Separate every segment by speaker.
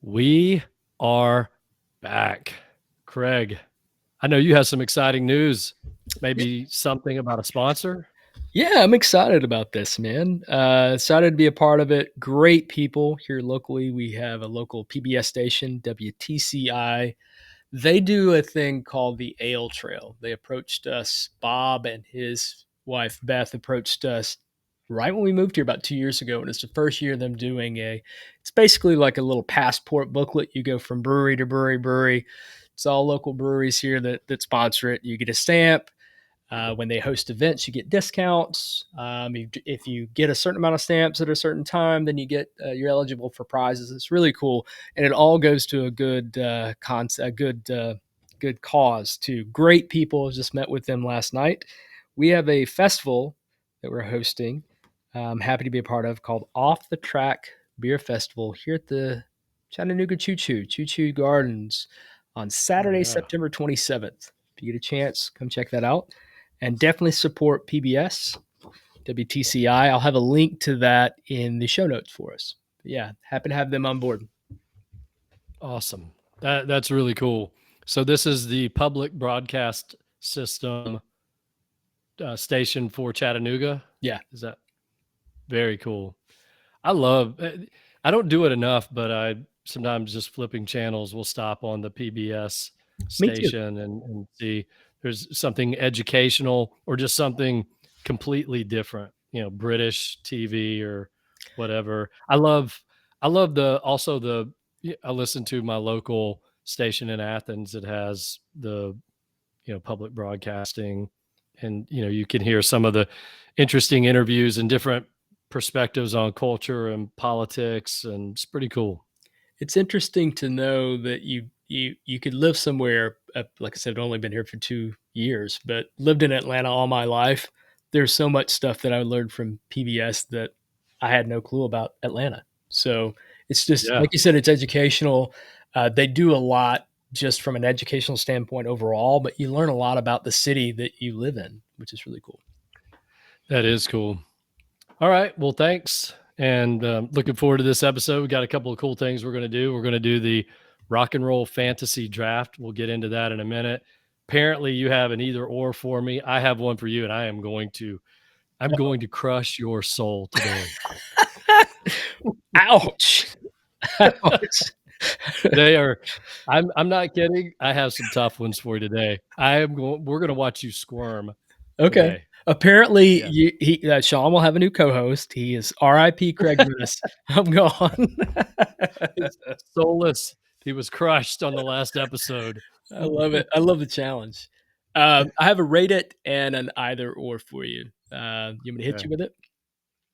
Speaker 1: We are back. Craig, I know you have some exciting news. Maybe something about a sponsor?
Speaker 2: Yeah, I'm excited about this, man. Excited to be a part of it. Great people here locally. We have a local PBS station, WTCI. They do a thing called the Ale Trail. They approached us, Bob and his wife Beth approached us right when we moved here about 2 years ago. And it's the first year of them doing it's basically like a little passport booklet. You go from brewery to brewery. It's all local breweries here that sponsor it. You get a stamp. When they host events, you get discounts. If you get a certain amount of stamps at a certain time, then you're eligible for prizes. It's really cool, and it all goes to a good good cause too. Great people. Just met with them last night. We have a festival that we're hosting. I'm happy to be a part of called Off the Track Beer Festival here at the Chattanooga Choo Choo Gardens on
Speaker 1: Oh,
Speaker 2: Saturday,
Speaker 1: yeah.
Speaker 2: September 27th. If you get a chance, come check that out and definitely support PBS, WTCI. I'll have a link to that in the show notes for us. But yeah, happy to have them on board.
Speaker 1: Awesome. That's really cool. So this is the public broadcast system station for Chattanooga?
Speaker 2: Yeah.
Speaker 1: Is that very cool? I don't do it enough, but I sometimes just flipping channels will stop on the PBS
Speaker 2: Me too.
Speaker 1: station and see there's something educational or just something completely different, British TV or whatever. I love I listen to my local station in Athens that has the public broadcasting, and you can hear some of the interesting interviews and different perspectives on culture and politics, and it's pretty cool.
Speaker 2: It's interesting to know that you could live somewhere. Like I said, I've only been here for 2 years, but lived in Atlanta all my life. There's so much stuff that I learned from PBS that I had no clue about Atlanta. So it's just
Speaker 1: Yeah,
Speaker 2: like you said, it's educational. They do a lot just from an educational standpoint overall, but you learn a lot about the city that you live in, which is really cool.
Speaker 1: that is cool. All right, well, thanks, and looking forward to this episode. We got a couple of cool things we're going to do. We're going to do the rock and roll fantasy draft. We'll get into that in a minute. Apparently you have an either or for me. I have one for you, and I'm going to crush your soul today.
Speaker 2: Ouch! Ouch.
Speaker 1: They are. I'm not kidding. I have some tough ones for you today. We're going to watch you squirm
Speaker 2: Okay.
Speaker 1: today.
Speaker 2: Apparently,
Speaker 1: Yeah.
Speaker 2: Shawn will have a new co-host. He is R.I.P. Craig Lewis. I'm gone.
Speaker 1: It's soulless. He was crushed on the last episode.
Speaker 2: I love it. I love the challenge. I have a rate it and an either or for you. You want me to hit you
Speaker 1: Okay,
Speaker 2: with it?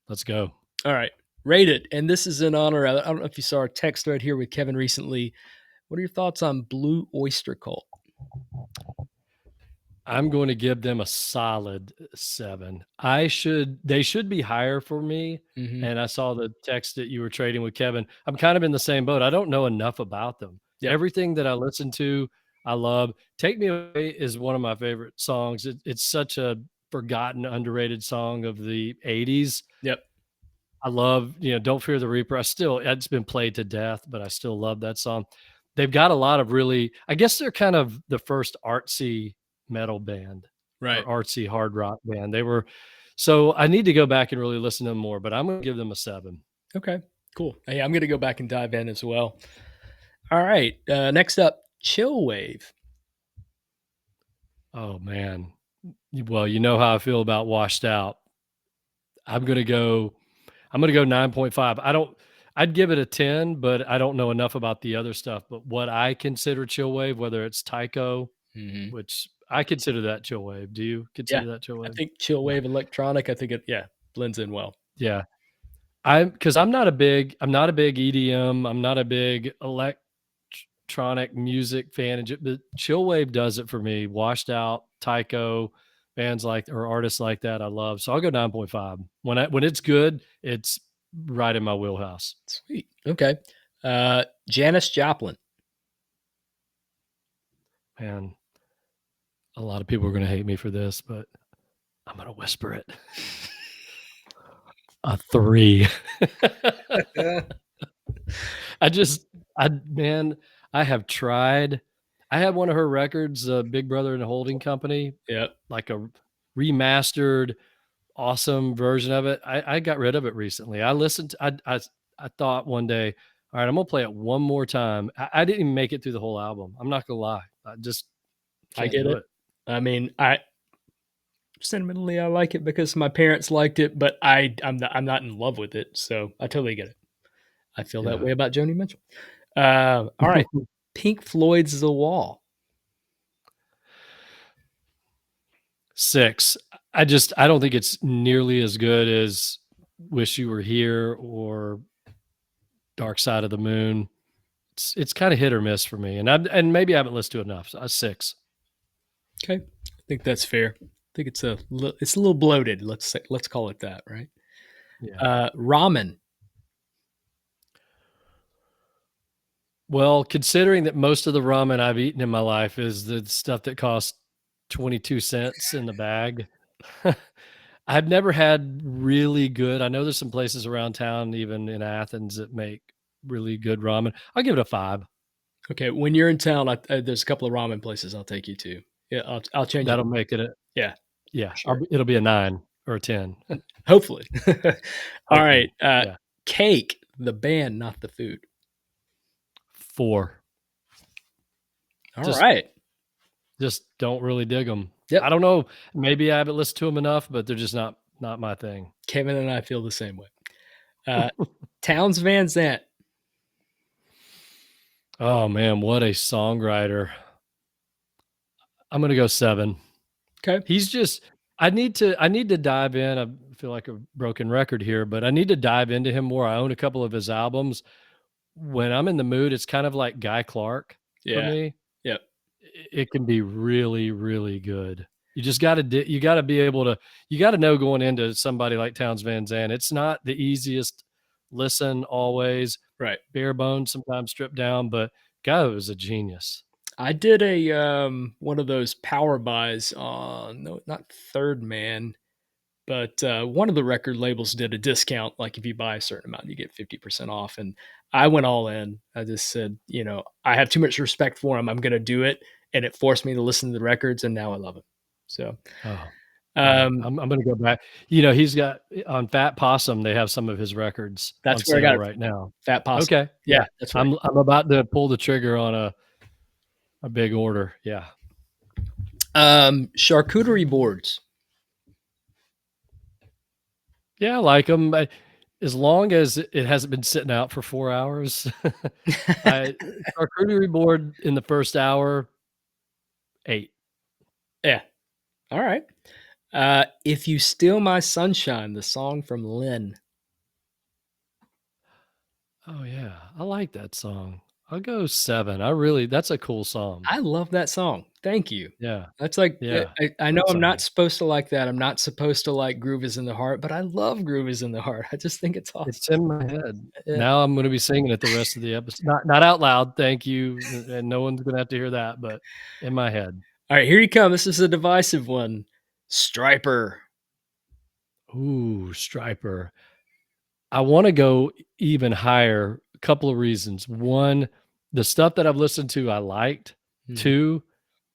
Speaker 1: let's go.
Speaker 2: All right. Rate it. And this is in honor. I don't know if you saw our text thread here with Kevin recently. What are your thoughts on Blue Oyster Cult?
Speaker 1: I'm going to give them a solid 7. They should be higher for me.
Speaker 2: Mm-hmm.
Speaker 1: And I saw the text that you were trading with Kevin. I'm kind of in the same boat. I don't know enough about them.
Speaker 2: Yep.
Speaker 1: Everything that I listen to, I love. Take Me Away is one of my favorite songs. It's such a forgotten, underrated song of the 80s.
Speaker 2: Yep.
Speaker 1: I love, Don't Fear the Reaper. It's been played to death, but I still love that song. They've got a lot of I guess they're kind of the first artsy metal band or
Speaker 2: Right.
Speaker 1: artsy hard rock band. So I need to go back and really listen to them more, but I'm going to give them a 7.
Speaker 2: Okay. Cool. Hey, I'm going to go back and dive in as well. All right. Next up, Chill Wave.
Speaker 1: Oh man. Well, you know how I feel about Washed Out. I'm going to go 9.5. I'd give it a 10, but I don't know enough about the other stuff. But what I consider chill wave, whether it's Tycho,
Speaker 2: Mm-hmm.
Speaker 1: which I consider that chill wave. Do you
Speaker 2: Yeah.
Speaker 1: consider that chill
Speaker 2: I
Speaker 1: wave?
Speaker 2: think chill
Speaker 1: Yeah.
Speaker 2: wave electronic. I think it blends in well.
Speaker 1: Yeah. I'm not a big EDM. I'm not a big electronic music fan. But chill wave does it for me. Washed Out, Tycho, bands or artists like that I love. So I'll go 9.5. When it's good, it's right in my wheelhouse.
Speaker 2: Sweet. Okay. Janis Joplin.
Speaker 1: Man, a lot of people are going to hate me for this, but I'm going to whisper it. A 3. I just Man, I have tried. I had one of her records, Big Brother and the Holding Company,
Speaker 2: Yep.
Speaker 1: like a remastered, awesome version of it. I got rid of it recently. I listened to, I thought one day, all right, I'm gonna play it one more time. I didn't even make it through the whole album. I'm not gonna lie. I just
Speaker 2: I
Speaker 1: can't
Speaker 2: get
Speaker 1: do
Speaker 2: it.
Speaker 1: it.
Speaker 2: I mean, I sentimentally I like it because my parents liked it, but I'm not in love with it, so I totally get it. I feel that
Speaker 1: Yeah.
Speaker 2: way about Joni Mitchell. All right, Pink Floyd's The Wall.
Speaker 1: 6. I don't think it's nearly as good as Wish You Were Here or Dark Side of the Moon. It's kind of hit or miss for me, and maybe I haven't listened to it enough. So a 6.
Speaker 2: Okay, I think that's fair. I think it's it's a little bloated. Let's call it that, right?
Speaker 1: Yeah.
Speaker 2: Ramen.
Speaker 1: Well, considering that most of the ramen I've eaten in my life is the stuff that costs 22 cents in the bag. I've never had really good. I know there's some places around town, even in Athens, that make really good ramen. I'll give it a 5.
Speaker 2: Okay, when you're in town, there's a couple of ramen places I'll take you to. Yeah, I'll change it.
Speaker 1: That'll make it a
Speaker 2: Yeah,
Speaker 1: yeah.
Speaker 2: for sure.
Speaker 1: It'll be a 9 or a 10.
Speaker 2: Hopefully. All right,
Speaker 1: Hopefully, yeah.
Speaker 2: Cake, the band, not the food.
Speaker 1: 4.
Speaker 2: All
Speaker 1: Just
Speaker 2: right.
Speaker 1: just don't really dig them.
Speaker 2: Yep.
Speaker 1: I don't know. Maybe I haven't listened to them enough, but they're just not my thing.
Speaker 2: Kevin and I feel the same way. Towns Van Zandt.
Speaker 1: Oh man, what a songwriter. I'm gonna go 7.
Speaker 2: Okay.
Speaker 1: He's just I need to dive in. I feel like a broken record here, but I need to dive into him more. I own a couple of his albums. When I'm in the mood, it's kind of like Guy Clark for
Speaker 2: Yeah.
Speaker 1: me.
Speaker 2: Yep.
Speaker 1: It can be really, really good. You just you gotta be able to you gotta know going into somebody like Towns Van Zandt, it's not the easiest listen always,
Speaker 2: Right.
Speaker 1: bare bones, sometimes stripped down, but guy was a genius.
Speaker 2: I did a one of those power buys on no, not Third Man, but one of the record labels did a discount. Like if you buy a certain amount, you get 50% off. And I went all in. I just said, I have too much respect for him. I'm going to do it. And it forced me to listen to the records. And now I love it. So,
Speaker 1: Oh, yeah.
Speaker 2: um,
Speaker 1: I'm gonna go back. He's got on Fat Possum, they have some of his records on
Speaker 2: that's where I got
Speaker 1: sale
Speaker 2: it
Speaker 1: right
Speaker 2: from.
Speaker 1: now.
Speaker 2: Fat Possum.
Speaker 1: Okay,
Speaker 2: Yeah,
Speaker 1: yeah.
Speaker 2: that's right.
Speaker 1: I'm about to pull the trigger on a big order. Yeah.
Speaker 2: Charcuterie boards.
Speaker 1: Yeah, I like them. As long as it hasn't been sitting out for 4 hours. I Charcuterie board in the first hour, 8.
Speaker 2: Yeah. All right. If You Steal My Sunshine, the song from Lynn.
Speaker 1: Oh, yeah. I like that song. I'll go 7. That's a cool song.
Speaker 2: I love that song. Thank you.
Speaker 1: Yeah.
Speaker 2: That's like
Speaker 1: Yeah.
Speaker 2: I know
Speaker 1: Great
Speaker 2: I'm not
Speaker 1: song.
Speaker 2: supposed to like that. I'm not supposed to like Groove Is in the Heart, but I love Groove Is in the Heart. I just think it's awesome.
Speaker 1: It's in my head.
Speaker 2: Yeah.
Speaker 1: Now I'm gonna be singing it the rest of the episode. Not out loud, thank you, and no one's gonna have to hear that, but in my head.
Speaker 2: All right, here you come. This is a divisive one. Striper.
Speaker 1: Ooh, Striper. I wanna go even higher, a couple of reasons. 1, the stuff that I've listened to, I liked.
Speaker 2: Mhm.
Speaker 1: 2,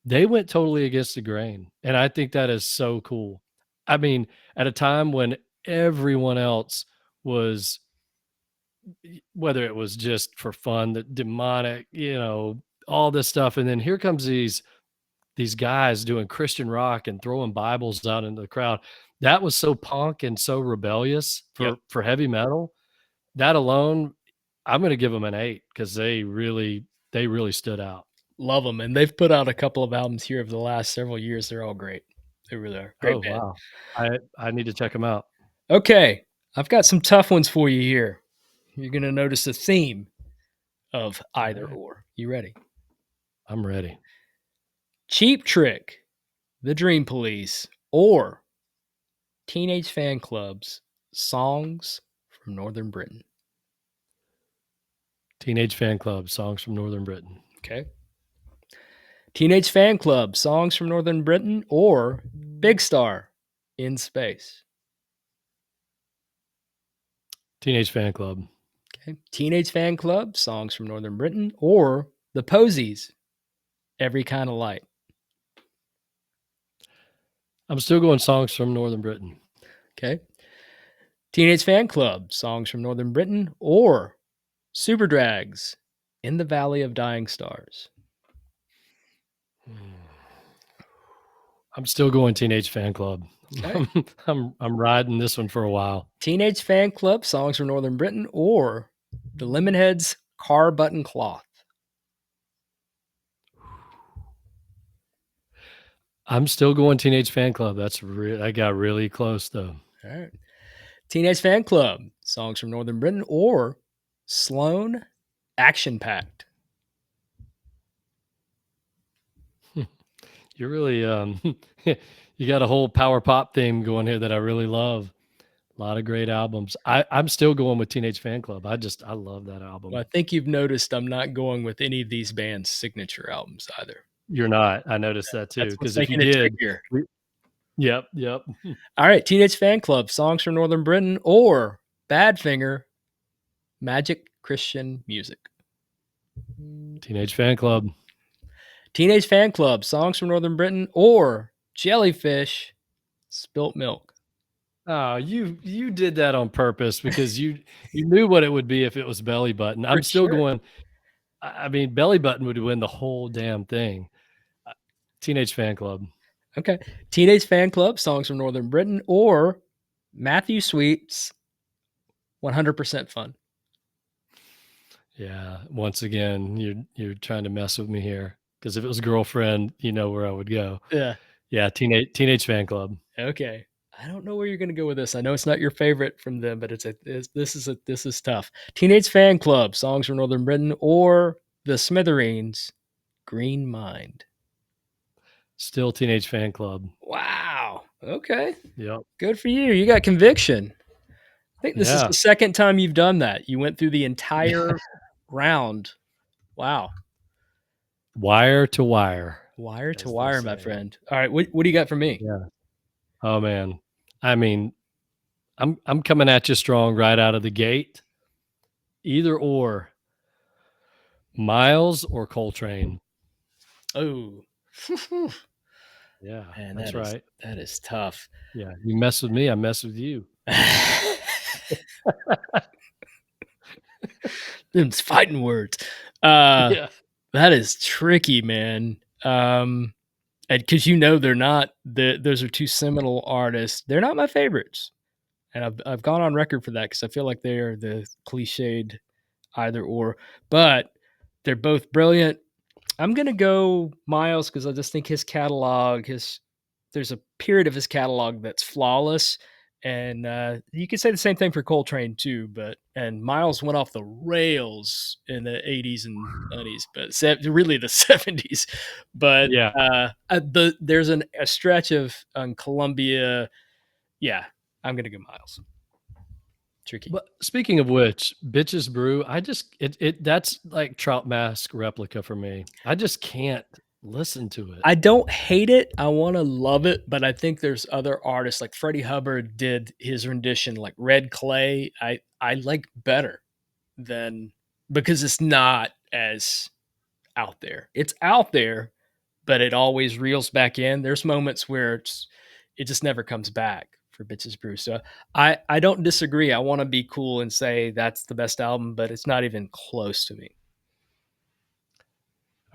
Speaker 1: they went totally against the grain, and I think that is so cool. I mean, at a time when everyone else was whether it was just for fun, the demonic, all this stuff. And then here comes these guys doing Christian rock and throwing Bibles out into the crowd. That was so punk and so rebellious
Speaker 2: Yep.
Speaker 1: for heavy metal. That alone, I'm gonna give them an 8 because they really stood out.
Speaker 2: Love them. And they've put out a couple of albums here over the last several years. They're all great. They really are.
Speaker 1: Oh
Speaker 2: Great band.
Speaker 1: wow. I need to check them out.
Speaker 2: Okay. I've got some tough ones for you here. You're going to notice a theme of either
Speaker 1: All right.
Speaker 2: or. You ready?
Speaker 1: I'm ready.
Speaker 2: Cheap Trick, The Dream Police, or Teenage Fan Club's Songs from Northern Britain.
Speaker 1: Teenage Fan Club, songs from Northern Britain.
Speaker 2: Okay. Teenage Fan Club, Songs from Northern Britain, or Big Star, In Space.
Speaker 1: Teenage Fan Club.
Speaker 2: Okay. Teenage Fan Club, Songs from Northern Britain, or The Posies, Every Kind of Light.
Speaker 1: I'm still going songs from Northern Britain.
Speaker 2: Okay. Teenage Fan Club, Songs from Northern Britain, or Superdrags, In the Valley of Dying Stars.
Speaker 1: I'm still going Teenage Fan Club.
Speaker 2: Okay.
Speaker 1: I'm riding this one for a while.
Speaker 2: Teenage Fan Club, Songs from Northern Britain, or The Lemonheads, Car Button Cloth.
Speaker 1: I'm still going Teenage Fan Club. I got really close though.
Speaker 2: All right. Teenage Fan Club, Songs from Northern Britain, or Sloan, Action Packed.
Speaker 1: You're really you got a whole power pop theme going here that I really love. A lot of great albums. I'm still going with Teenage Fan Club. I love that album.
Speaker 2: Well, I think you've noticed I'm not going with any of these bands' signature albums either.
Speaker 1: You're not. I noticed that too.
Speaker 2: That's what's
Speaker 1: Because if you
Speaker 2: making it
Speaker 1: did,
Speaker 2: trickier.
Speaker 1: yep.
Speaker 2: All right, Teenage Fan Club, Songs from Northern Britain, or Badfinger, Magic Christian Music.
Speaker 1: Teenage Fan Club.
Speaker 2: Teenage Fan Club, Songs from Northern Britain, or Jellyfish, Spilt Milk.
Speaker 1: Oh, you did that on purpose because you knew what it would be if it was Belly Button. I'm still going. I mean, Belly Button would win the whole damn thing. Teenage Fan Club.
Speaker 2: Okay. Teenage Fan Club, Songs from Northern Britain, or Matthew Sweet's 100% Fun.
Speaker 1: Yeah. Once again, you're trying to mess with me here because if it was Girlfriend, you know where I would go.
Speaker 2: Yeah.
Speaker 1: Yeah. Teenage Fan Club.
Speaker 2: Okay. I don't know where you're going to go with this. I know it's not your favorite from them, but this is tough. Teenage Fan Club, Songs from Northern Britain, or The Smithereens, Green Mind.
Speaker 1: Still Teenage Fan Club.
Speaker 2: Wow. Okay.
Speaker 1: Yep.
Speaker 2: Good for you. You got conviction. I think this is the second time you've done that. You went through the entire round. Wow.
Speaker 1: Wire to wire.
Speaker 2: Wire to wire, my friend. All right. What do you got for me?
Speaker 1: Yeah. Oh man. I mean, I'm coming at you strong right out of the gate. Either or. Miles or Coltrane.
Speaker 2: Oh.
Speaker 1: Yeah,
Speaker 2: Man,
Speaker 1: that's right.
Speaker 2: That is tough.
Speaker 1: Yeah, you mess with me, I mess with you.
Speaker 2: Them's fighting words.
Speaker 1: Yeah.
Speaker 2: That is tricky, man. And because they're not. Those are two seminal artists. They're not my favorites, and I've gone on record for that because I feel like they are the cliched either or. But they're both brilliant. I'm gonna go Miles because I just think his catalog, there's a period of his catalog that's flawless, and you could say the same thing for Coltrane too. And Miles went off the rails in the 80s and 90s, but really the 70s. But
Speaker 1: Yeah.
Speaker 2: There's a stretch of Columbia. Yeah, I'm gonna go Miles. Tricky.
Speaker 1: But speaking of which, Bitches Brew, that's like Trout Mask replica for me. I just can't listen to it.
Speaker 2: I don't hate it. I want to love it, but I think there's other artists like Freddie Hubbard did his rendition, like Red Clay. I like better than because it's not as out there. It's out there, but it always reels back in. There's moments where it just never comes back for Bitches Brew. So I don't disagree. I want to be cool and say that's the best album, but it's not even close to me.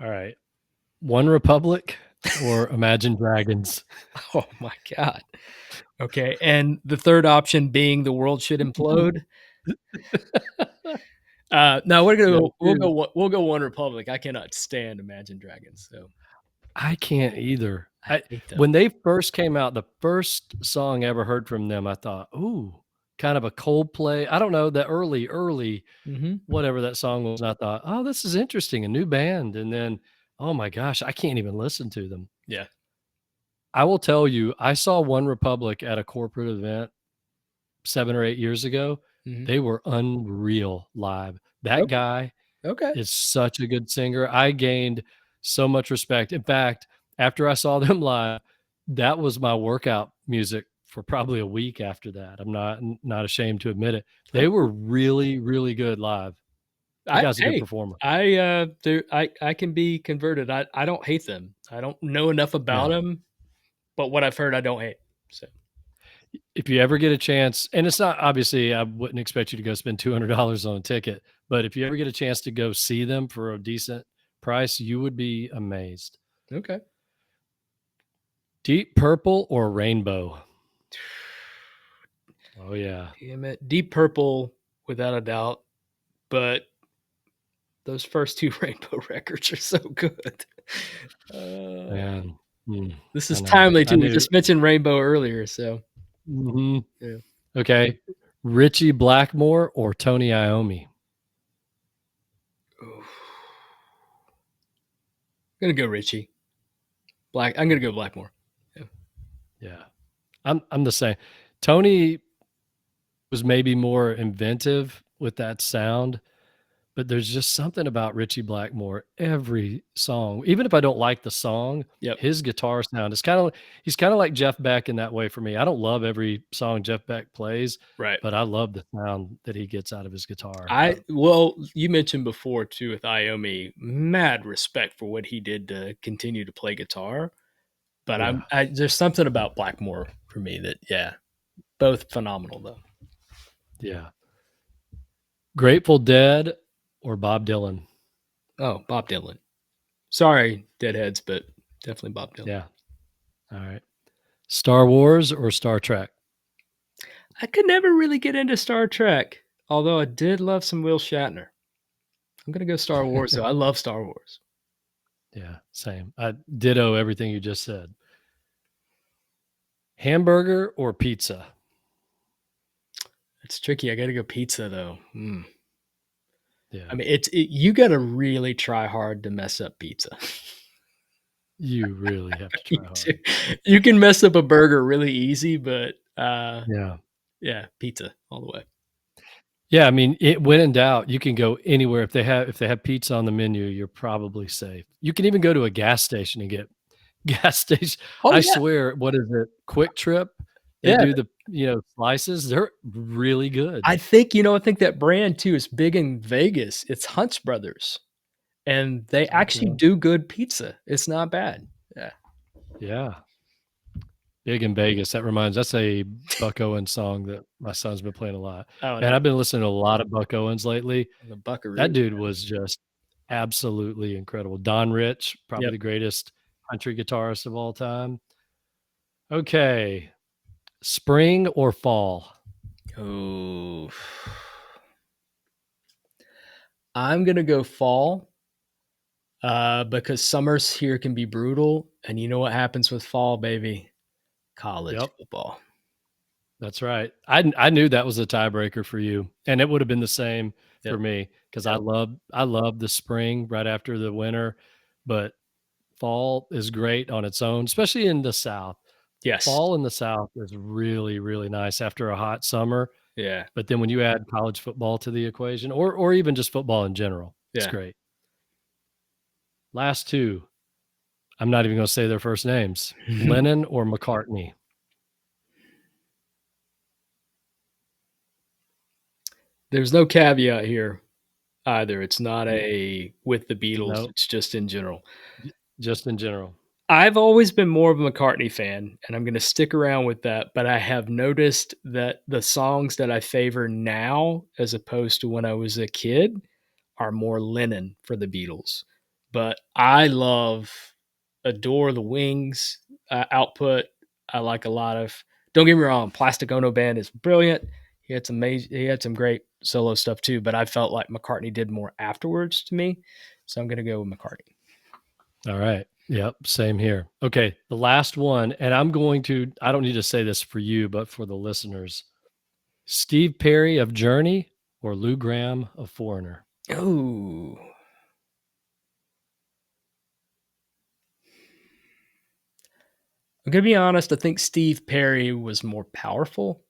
Speaker 1: All right. One Republic or Imagine Dragons?
Speaker 2: Oh my God. Okay. And the third option being the world should implode. No, we'll go One Republic. I cannot stand Imagine Dragons. So
Speaker 1: I can't either.
Speaker 2: I hate them.
Speaker 1: When they first came out, the first song I ever heard from them, I thought, ooh, kind of a Coldplay. I don't know, the early, whatever that song was. And I thought, oh, this is interesting, a new band. And then, oh my gosh, I can't even listen to them.
Speaker 2: Yeah.
Speaker 1: I will tell you, I saw One Republic at a corporate event 7 or 8 years ago.
Speaker 2: Mm-hmm.
Speaker 1: They were unreal live. That guy is such a good singer. I gained so much respect. In fact, after I saw them live, that was my workout music for probably a week after that. I'm not ashamed to admit it. They were really, really good live. The guy's a good performer.
Speaker 2: I can be converted. I don't hate them. I don't know enough about
Speaker 1: Yeah.
Speaker 2: them, but what I've heard, I don't hate. So
Speaker 1: If you ever get a chance, and it's not obviously, I wouldn't expect you to go spend $200 on a ticket, but if you ever get a chance to go see them for a decent price, you would be amazed.
Speaker 2: okay.
Speaker 1: Deep Purple or Rainbow? Oh yeah.
Speaker 2: Damn it. Deep Purple, without a doubt. But those first two Rainbow records are so good.
Speaker 1: Man.
Speaker 2: This
Speaker 1: I
Speaker 2: is
Speaker 1: know.
Speaker 2: timely
Speaker 1: I
Speaker 2: too. We
Speaker 1: knew.
Speaker 2: just mentioned Rainbow earlier, so
Speaker 1: Mhm.
Speaker 2: yeah.
Speaker 1: Okay. Richie Blackmore or Tony Iommi?
Speaker 2: I'm gonna go Richie. I'm gonna go Blackmore.
Speaker 1: Yeah. I'm the same. Tony was maybe more inventive with that sound, but there's just something about Richie Blackmore. Every song, even if I don't like the song,
Speaker 2: Yep.
Speaker 1: his guitar sound is he's kind of like Jeff Beck in that way for me. I don't love every song Jeff Beck plays,
Speaker 2: Right.
Speaker 1: but I love the sound that he gets out of his guitar.
Speaker 2: Well, you mentioned before too with Iommi, mad respect for what he did to continue to play guitar. But
Speaker 1: Yeah.
Speaker 2: there's something about Blackmore for me that both phenomenal though.
Speaker 1: Yeah. Grateful Dead or Bob Dylan?
Speaker 2: Oh, Bob Dylan. Sorry, Deadheads, but definitely Bob Dylan.
Speaker 1: Yeah. All right. Star Wars or Star Trek?
Speaker 2: I could never really get into Star Trek, although I did love some Will Shatner. I'm gonna go Star Wars though. I love Star Wars.
Speaker 1: Yeah, same. I ditto everything you just said. Hamburger or pizza?
Speaker 2: It's tricky. I gotta go pizza though.
Speaker 1: Yeah.
Speaker 2: I mean, you gotta really try hard to mess up pizza.
Speaker 1: You really have to try hard.
Speaker 2: You can mess up a burger really easy, but
Speaker 1: Yeah.
Speaker 2: pizza all the way.
Speaker 1: Yeah, I mean, when in doubt, you can go anywhere. If they have pizza on the menu, you're probably safe. You can even go to a gas station and get gas station.
Speaker 2: Oh
Speaker 1: I
Speaker 2: yeah,
Speaker 1: swear, what is it? Quick Trip. They
Speaker 2: yeah.
Speaker 1: do the slices. They're really good.
Speaker 2: I think that brand too is big in Vegas. It's Hunt's Brothers, and they actually
Speaker 1: Okay.
Speaker 2: do good pizza. It's not bad. Yeah.
Speaker 1: Yeah. Big in Vegas. That's a Buck Owens song that my son's been playing a lot.
Speaker 2: Oh
Speaker 1: Man,
Speaker 2: no,
Speaker 1: I've been listening to a lot of Buck Owens lately.
Speaker 2: the Buckaroo.
Speaker 1: That dude was just absolutely incredible. Don Rich, probably
Speaker 2: Yep.
Speaker 1: the greatest country guitarist of all time. Okay. Spring or fall?
Speaker 2: Oh, I'm gonna go fall. Because summers here can be brutal, and you know what happens with fall, baby? College
Speaker 1: Yep,
Speaker 2: football.
Speaker 1: that's right. I knew that was a tiebreaker for you, and it would have been the same for
Speaker 2: Yep.
Speaker 1: me because
Speaker 2: Yep.
Speaker 1: I love the spring right after the winter, but fall is great on its own, especially in the South.
Speaker 2: Yes.
Speaker 1: Fall in the South is really, really nice after a hot summer.
Speaker 2: Yeah.
Speaker 1: But then when you add college football to the equation, or even just football in general, it's
Speaker 2: Yeah.
Speaker 1: great. Last two, I'm not even going to say their first names. Lennon or McCartney?
Speaker 2: There's no caveat here either. It's not a with the Beatles.
Speaker 1: No,
Speaker 2: It's just in general.
Speaker 1: just in general.
Speaker 2: I've always been more of a McCartney fan, and I'm going to stick around with that. But I have noticed that the songs that I favor now, as opposed to when I was a kid, are more Lennon for the Beatles. But I adore the Wings output. I like a lot of. Don't get me wrong, Plastic Ono Band is brilliant. He had some great solo stuff too. But I felt like McCartney did more afterwards to me, so I'm going to go with McCartney.
Speaker 1: All right. Yep. Same here. Okay. The last one, and I don't need to say this for you, but for the listeners. Steve Perry of Journey or Lou Gramm of Foreigner?
Speaker 2: Oh, I'm going to be honest. I think Steve Perry was more powerful.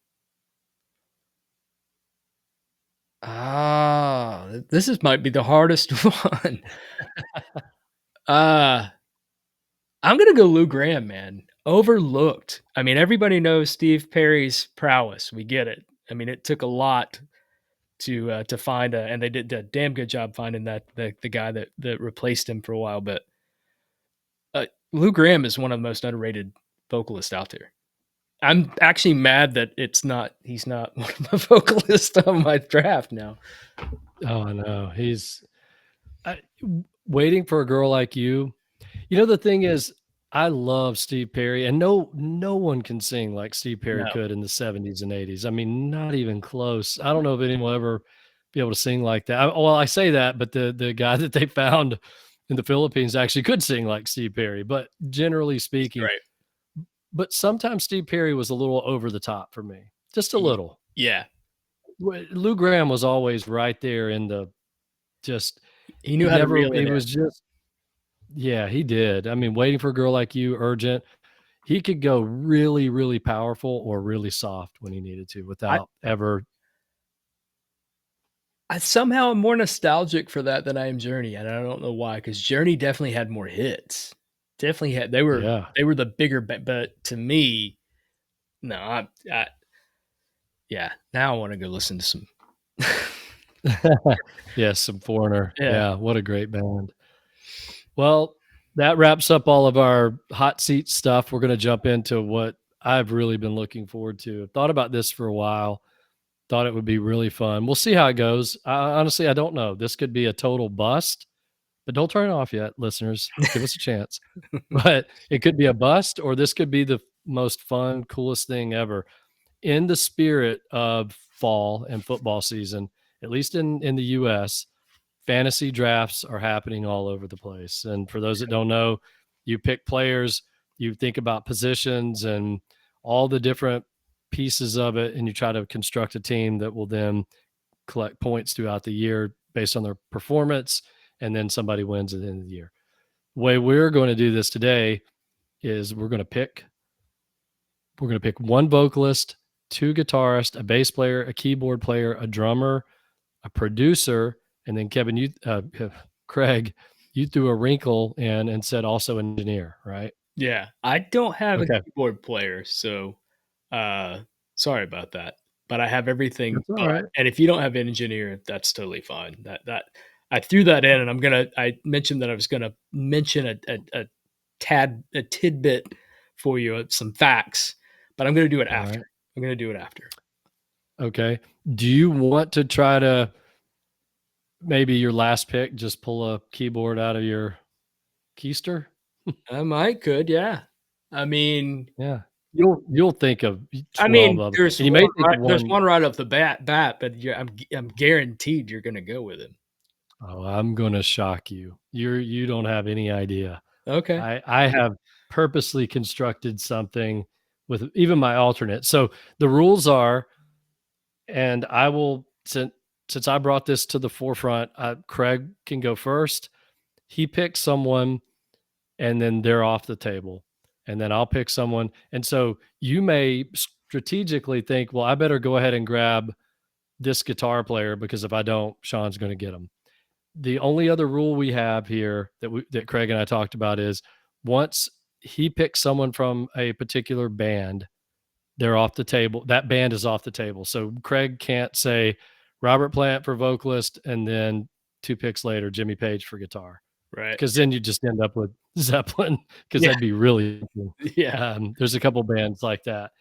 Speaker 2: Might be the hardest one. I'm going to go Lou Gramm, man. overlooked. I mean, everybody knows Steve Perry's prowess. We get it. I mean, it took a lot to find and they did a damn good job finding that the guy that replaced him for a while. But Lou Gramm is one of the most underrated vocalists out there. I'm actually mad that he's not one of my vocalists on my draft now.
Speaker 1: Oh no, he's waiting for a girl like you. You know, the thing is, I love Steve Perry, and no one can sing like Steve Perry
Speaker 2: No.
Speaker 1: could in the 70s and 80s. I mean, not even close. I don't know if anyone will ever be able to sing like that. Well, I say that, but the guy that they found in the Philippines actually could sing like Steve Perry, but generally speaking,
Speaker 2: Right.
Speaker 1: but sometimes Steve Perry was a little over the top for me, just a little.
Speaker 2: Yeah.
Speaker 1: Lou Gramm was always right there in the just
Speaker 2: He knew how to reel it
Speaker 1: it
Speaker 2: in.
Speaker 1: was just yeah, he did. I mean, Waiting for a Girl Like You, Urgent. He could go really, really powerful or really soft when he needed to without ever.
Speaker 2: I somehow am more nostalgic for that than I am Journey, and I don't know why. Because Journey definitely had more hits. Definitely had. They were
Speaker 1: Yeah.
Speaker 2: the bigger, but to me, no. Yeah. Now I want to go listen to some.
Speaker 1: Yes, some Foreigner.
Speaker 2: Yeah.
Speaker 1: Yeah, what a great band. Well, that wraps up all of our hot seat stuff. We're going to jump into what I've really been looking forward to. I've thought about this for a while. Thought it would be really fun. We'll see how it goes. Honestly, I don't know. This could be a total bust, but don't turn it off yet, listeners. Give us a chance. But it could be a bust, or this could be the most fun, coolest thing ever. In the spirit of fall and football season, at least in the US, fantasy drafts are happening all over the place. And for those that don't know, you pick players, you think about positions and all the different pieces of it, and you try to construct a team that will then collect points throughout the year based on their performance, and then somebody wins at the end of the year. The way we're going to do this today is we're going to pick one vocalist, two guitarists, a bass player, a keyboard player, a drummer, a producer, and then Kevin, Craig, you threw a wrinkle in and said also an engineer, right?
Speaker 2: Yeah. I don't have
Speaker 1: Okay.
Speaker 2: a keyboard player, so sorry about that. But I have everything.
Speaker 1: That's all right.
Speaker 2: And if you don't have an engineer, that's totally fine. That I threw that in, and I mentioned that I was gonna mention a tidbit for you, some facts, but I'm gonna do it
Speaker 1: All
Speaker 2: after.
Speaker 1: right.
Speaker 2: I'm gonna do it after.
Speaker 1: Okay. Do you want to try to maybe your last pick, just pull a keyboard out of your keister?
Speaker 2: I might could, yeah. I mean,
Speaker 1: Yeah. You'll think of 12 of them.
Speaker 2: there's
Speaker 1: And you may
Speaker 2: one
Speaker 1: think of
Speaker 2: there's
Speaker 1: one.
Speaker 2: one right off the bat, but I'm guaranteed you're gonna go with him.
Speaker 1: Oh, I'm gonna shock you. You don't have any idea.
Speaker 2: Okay.
Speaker 1: I have purposely constructed something with even my alternate. So the rules are, and I will since I brought this to the forefront, Craig can go first. He picks someone, and then they're off the table, and then I'll pick someone. And so you may strategically think, well, I better go ahead and grab this guitar player because if I don't, Shawn's going to get him. The only other rule we have here that Craig and I talked about is once he picks someone from a particular band, they're off the table. That band is off the table. So Craig can't say Robert Plant for vocalist and then 2 picks later Jimmy Page for guitar,
Speaker 2: Right.
Speaker 1: because then you just end up with Zeppelin, because
Speaker 2: Yeah.
Speaker 1: that'd be really cool.
Speaker 2: Yeah.
Speaker 1: There's a couple bands like that.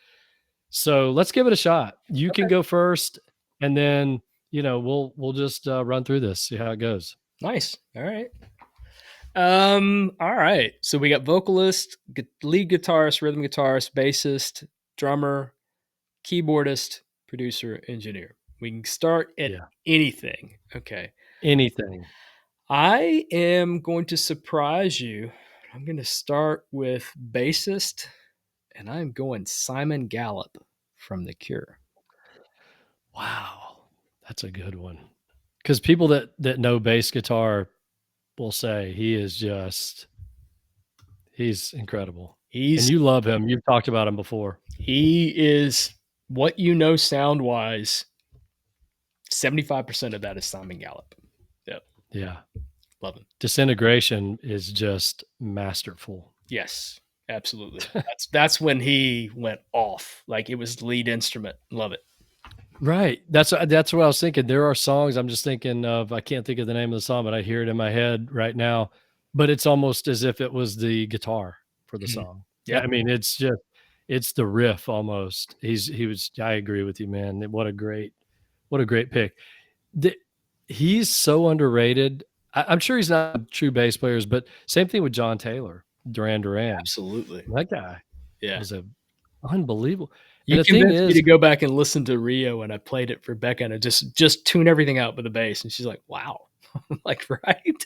Speaker 1: So let's give it a shot. You can go first, and then we'll just run through this, see how it goes.
Speaker 2: Nice. All right. All right. So we got vocalist, lead guitarist, rhythm guitarist, bassist, drummer, keyboardist, producer, engineer. We can start at anything. Okay.
Speaker 1: Anything.
Speaker 2: I am going to surprise you. I'm going to start with bassist, and I'm going Simon Gallup from The Cure.
Speaker 1: Wow. That's a good one. Because people that know bass guitar will say he's incredible. And you love him. You've talked about him before.
Speaker 2: He is what you know sound wise. 75% of that is Simon Gallup. Yep.
Speaker 1: Yeah.
Speaker 2: Love him.
Speaker 1: Disintegration is just masterful.
Speaker 2: Yes. Absolutely. That's when he went off. Like it was the lead instrument. Love it.
Speaker 1: Right. That's what I was thinking. There are songs I'm just thinking of. I can't think of the name of the song, but I hear it in my head right now. But it's almost as if it was the guitar for the
Speaker 2: Mhm.
Speaker 1: song.
Speaker 2: Yep.
Speaker 1: I mean, it's the riff almost. He was. I agree with you, man. What a great pick. The, he's so underrated. I'm sure he's not a true bass players, but same thing with John Taylor, Duran Duran.
Speaker 2: Absolutely.
Speaker 1: That guy
Speaker 2: Yeah.
Speaker 1: was a unbelievable. And
Speaker 2: You
Speaker 1: the thing
Speaker 2: convinced me
Speaker 1: is,
Speaker 2: to go back and listen to Rio when I played it for Becca and just tune everything out with the bass. And she's like, wow. I'm like, right?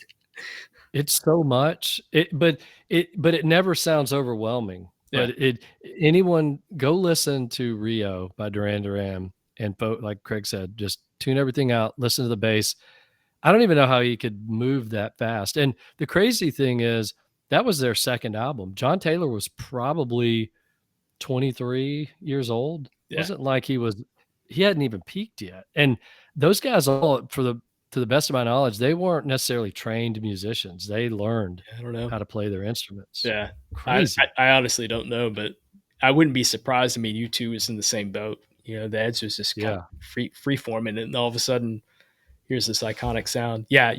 Speaker 1: it's so much. But it never sounds overwhelming.
Speaker 2: Yeah.
Speaker 1: But it anyone go listen to Rio by Duran Duran and like Craig said, just tune everything out, listen to the bass. I don't even know how he could move that fast. And the crazy thing is that was their second album. John Taylor was probably 23 years old. It
Speaker 2: Yeah.
Speaker 1: wasn't like he hadn't even peaked yet. And those guys all to the best of my knowledge, they weren't necessarily trained musicians. They learned
Speaker 2: I don't know.
Speaker 1: how to play their instruments.
Speaker 2: Yeah.
Speaker 1: Crazy.
Speaker 2: I honestly don't know, but I wouldn't be surprised. I mean, you two is in the same boat. You know, the Edge was just kind of
Speaker 1: Yeah.
Speaker 2: free forming, and all of a sudden, here's this iconic sound. Yeah,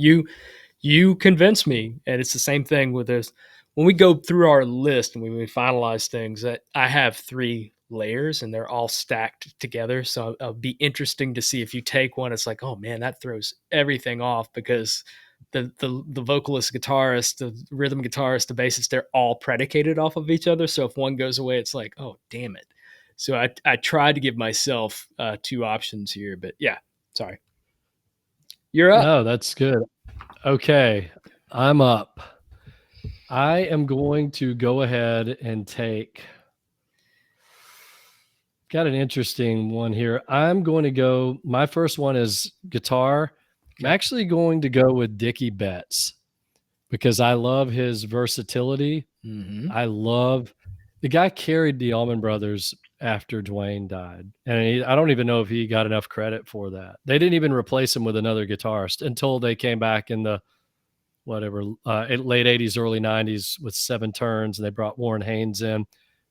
Speaker 2: you convinced me, and it's the same thing with this. When we go through our list and when we finalize things, that I have 3 layers and they're all stacked together. So it'll be interesting to see if you take one, it's like, oh man, that throws everything off because the vocalist, guitarist, the rhythm guitarist, the bassist, they're all predicated off of each other. So if one goes away, it's like, oh damn it. So I tried to give myself 2 options here, but yeah, sorry. You're up.
Speaker 1: No, that's good. Okay. I'm up. I am going to go ahead and take got an interesting one here. I'm going to go. My first one is guitar. I'm
Speaker 2: Okay.
Speaker 1: actually going to go with Dickie Betts because I love his versatility.
Speaker 2: Mm-hmm.
Speaker 1: I love the guy carried the Allman Brothers after Dwayne died. And I don't even know if he got enough credit for that. They didn't even replace him with another guitarist until they came back in the whatever late 80s, early 90s with Seven Turns, and they brought Warren Haynes in.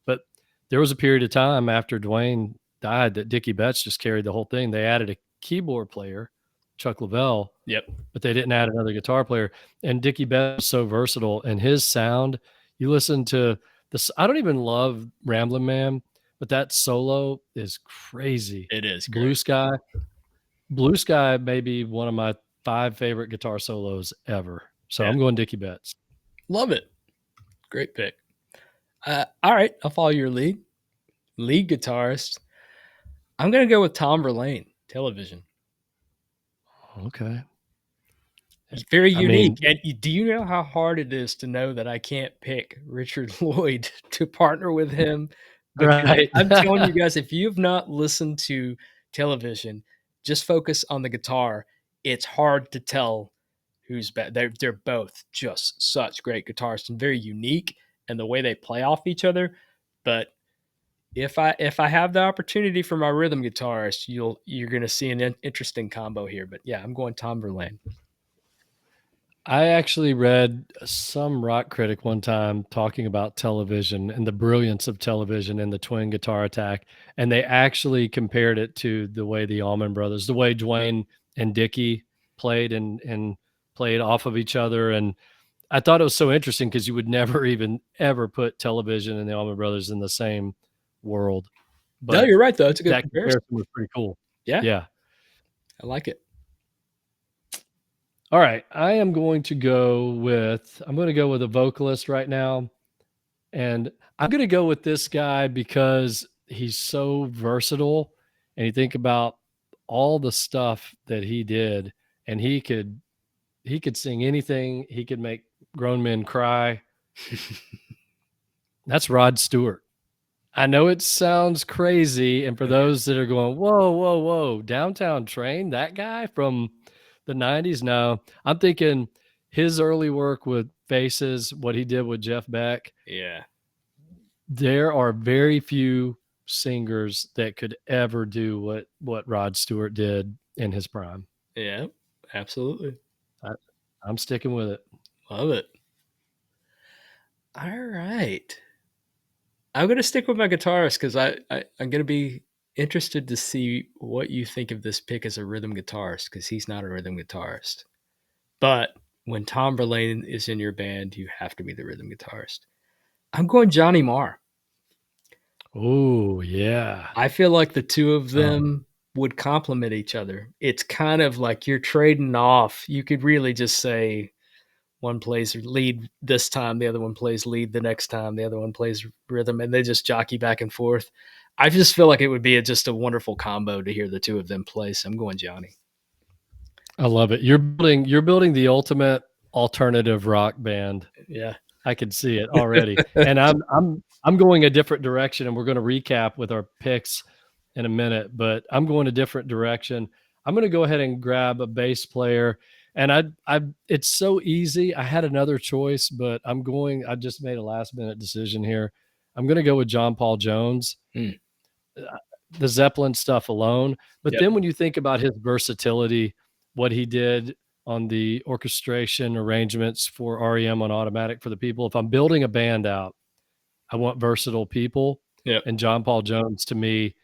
Speaker 1: But there was a period of time after Dwayne died that Dickie Betts just carried the whole thing. They added a keyboard player, Chuck Leavell,
Speaker 2: Yep.
Speaker 1: but they didn't add another guitar player. And Dickie Betts was so versatile, and his sound, you listen to this. I don't even love Ramblin' Man, but that solo is crazy.
Speaker 2: It is
Speaker 1: Blue
Speaker 2: great.
Speaker 1: Sky, Blue Sky may be one of my 5 favorite guitar solos ever. So
Speaker 2: Yeah.
Speaker 1: I'm going Dickie Betts.
Speaker 2: Love it. Great pick. All right. I'll follow your lead. Lead guitarist. I'm going to go with Tom Verlaine, Television.
Speaker 1: Okay.
Speaker 2: He's very
Speaker 1: I
Speaker 2: unique.
Speaker 1: mean,
Speaker 2: And do you know how hard it is to know that I can't pick Richard Lloyd to partner with him? Because
Speaker 1: right.
Speaker 2: I'm telling you guys, if you've not listened to Television, just focus on the guitar. It's hard to tell who's better. They're both just such great guitarists and very unique in the way they play off each other. But if I have the opportunity for my rhythm guitarist, you're going to see an interesting combo here. But yeah, I'm going Tom Verlaine.
Speaker 1: I actually read some rock critic one time talking about television and the brilliance of television and the twin guitar attack. And they actually compared it to the way the Allman Brothers, the way Dwayne and Dickie played and played off of each other. And I thought it was so interesting because you would never even ever put television and the Allman Brothers in the same world.
Speaker 2: No,
Speaker 1: But
Speaker 2: you're right though. It's a good
Speaker 1: that
Speaker 2: comparison.
Speaker 1: comparison was pretty cool.
Speaker 2: Yeah,
Speaker 1: Yeah.
Speaker 2: I like it.
Speaker 1: All right. I'm going to go with a vocalist right now. And I'm going to go with this guy because he's so versatile. And you think about all the stuff that he did, and he could sing anything. He could make grown men cry. That's Rod Stewart. I know it sounds crazy. And for those that are going, whoa, whoa, whoa, Downtown Train, that guy from the 90s. No, I'm thinking his early work with Faces, what he did with Jeff Beck.
Speaker 2: Yeah,
Speaker 1: There are very few singers that could ever do what Rod Stewart did in his prime.
Speaker 2: yeah, absolutely.
Speaker 1: I, I'm sticking with it.
Speaker 2: Love it. All right. I'm going to stick with my guitarist because I'm going to be interested to see what you think of this pick as a rhythm guitarist because he's not a rhythm guitarist. But when Tom Verlaine is in your band, you have to be the rhythm guitarist. I'm going Johnny Marr.
Speaker 1: Oh, yeah.
Speaker 2: I feel like the two of
Speaker 1: Um,
Speaker 2: them would complement each other. It's kind of like you're trading off. You could really just say one plays lead this time, the other one plays lead the next time, the other one plays rhythm, and they just jockey back and forth. I just feel like it would be just a wonderful combo to hear the two of them play. So I'm going Johnny.
Speaker 1: I love it. You're building the ultimate alternative rock band.
Speaker 2: Yeah.
Speaker 1: I can see it already. And I'm going a different direction, and we're going to recap with our picks in a minute, but I'm going a different direction. I'm going to go ahead and grab a bass player, and I it's so easy. I had another choice, but I just made a last minute decision here. I'm going to go with John Paul Jones.
Speaker 2: Mm.
Speaker 1: The Zeppelin stuff alone, but
Speaker 2: Yep.
Speaker 1: then when you think about his versatility, what he did on the orchestration arrangements for REM on Automatic for the People, if I'm building a band out, I want versatile people,
Speaker 2: Yep.
Speaker 1: and John Paul Jones to me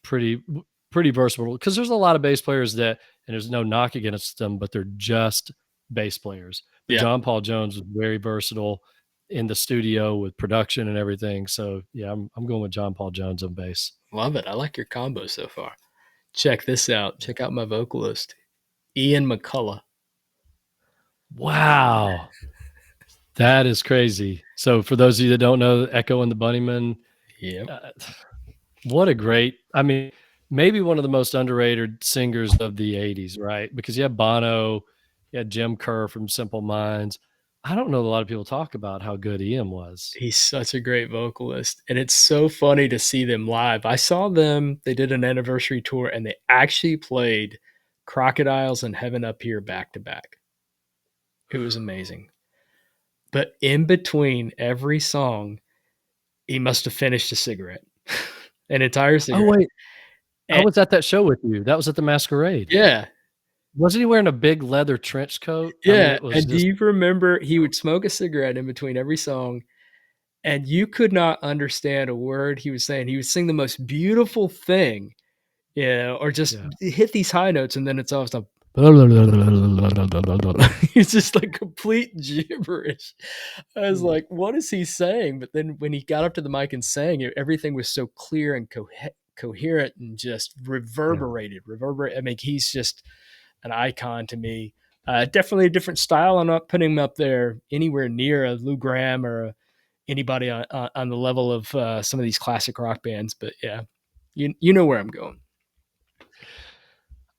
Speaker 1: pretty pretty versatile because there's a lot of bass players that, and there's no knock against them, but they're just bass players. But
Speaker 2: Yeah.
Speaker 1: John Paul Jones was very versatile in the studio with production and everything. So yeah, I'm going with John Paul Jones on bass.
Speaker 2: Love it. I like your combo so far. Check this out. Check out my vocalist, Ian McCullough.
Speaker 1: Wow. That is crazy. So for those of you that don't know, Echo and the Bunnymen,
Speaker 2: Yep.
Speaker 1: what a great, I mean, maybe one of the most underrated singers of the 80s, right? Because you had Bono, you had Jim Kerr from Simple Minds. I don't know a lot of people talk about how good Ian was.
Speaker 2: He's such a great vocalist. And it's so funny to see them live. I saw them, they did an anniversary tour, and they actually played Crocodiles and Heaven Up Here back to back. It was amazing. But in between every song, he must have finished a cigarette, an entire
Speaker 1: Oh,
Speaker 2: cigarette.
Speaker 1: wait. I
Speaker 2: And
Speaker 1: was at that show with you. That was at the Masquerade.
Speaker 2: yeah,
Speaker 1: Wasn't he wearing a big leather trench coat? I mean,
Speaker 2: yeah.
Speaker 1: it was
Speaker 2: And do
Speaker 1: just,
Speaker 2: you remember he would smoke a cigarette in between every song, and you could not understand a word he was saying. He would sing the most beautiful thing, yeah, or just
Speaker 1: yeah.
Speaker 2: hit these high notes, and then it's always like it's just like complete gibberish. I was like, "What is he saying?" But then when he got up to the mic and sang it, everything was so clear and coherent and just
Speaker 1: Yeah.
Speaker 2: reverberate. I mean, he's just an icon to me. Definitely a different style. I'm not putting him up there anywhere near a Lou Gramm or anybody on the level of some of these classic rock bands. But yeah, you know where I'm going.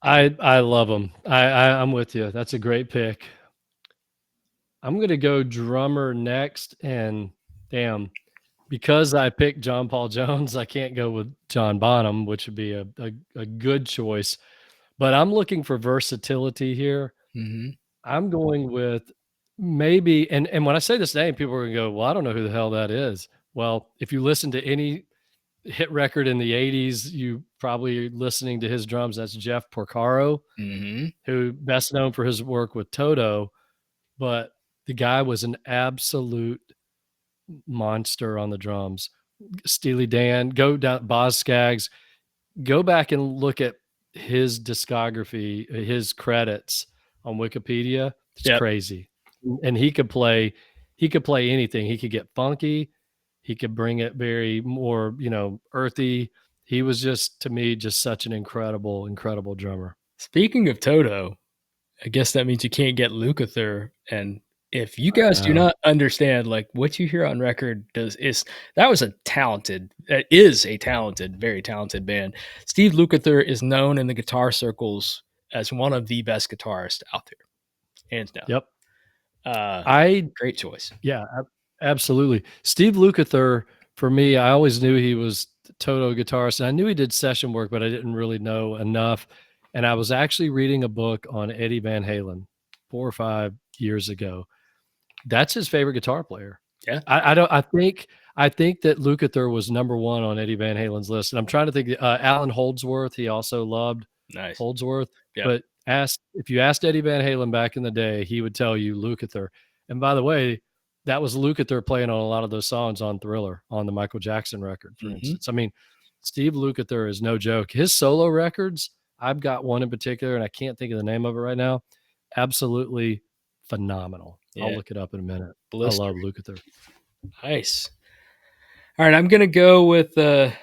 Speaker 1: I love him. I'm with you. That's a great pick. I'm gonna go drummer next, and damn, because I picked John Paul Jones, I can't go with John Bonham, which would be a good choice. But I'm looking for versatility here.
Speaker 2: Mm-hmm.
Speaker 1: I'm going with maybe, and when I say this name, people are gonna go, "Well, I don't know who the hell that is." Well, if you listen to any hit record in the 80s, you probably are listening to his drums. That's Jeff Porcaro,
Speaker 2: Mm-hmm.
Speaker 1: who best known for his work with Toto, but the guy was an absolute monster on the drums. Steely Dan, go down Boz Scaggs, go back and look at his discography, his credits on Wikipedia. It's
Speaker 2: Yep.
Speaker 1: crazy. And he could play anything. He could get funky, he could bring it very more, earthy. He was just, to me, just such an incredible, incredible drummer.
Speaker 2: Speaking of Toto, I guess that means you can't get Lukather. And if you
Speaker 1: I
Speaker 2: guys do
Speaker 1: know.
Speaker 2: not understand, like what you hear on record that was that is a talented, very talented band. Steve Lukather is known in the guitar circles as one of the best guitarists out there, hands down.
Speaker 1: Yep.
Speaker 2: Uh,
Speaker 1: I
Speaker 2: Great choice.
Speaker 1: Yeah, absolutely. Steve Lukather, for me, I always knew he was Toto guitarist, and I knew he did session work, but I didn't really know enough. And I was actually reading a book on Eddie Van Halen 4 or 5 years ago. That's his favorite guitar player.
Speaker 2: Yeah,
Speaker 1: I don't. I think that Lukather was number one on Eddie Van Halen's list, and I'm trying to think. Alan Holdsworth, he also loved
Speaker 2: nice.
Speaker 1: Holdsworth,
Speaker 2: Yeah,
Speaker 1: but if you asked Eddie Van Halen back in the day, he would tell you Lukather. And by the way, that was Lukather playing on a lot of those songs on Thriller, on the Michael Jackson record, for instance. I mean, Steve Lukather is no joke. His solo records, I've got one in particular, and I can't think of the name of it right now. Absolutely phenomenal.
Speaker 2: Yeah.
Speaker 1: I'll look it up in a minute.
Speaker 2: Blister.
Speaker 1: I love Lukather.
Speaker 2: Nice. All right, I'm gonna go with the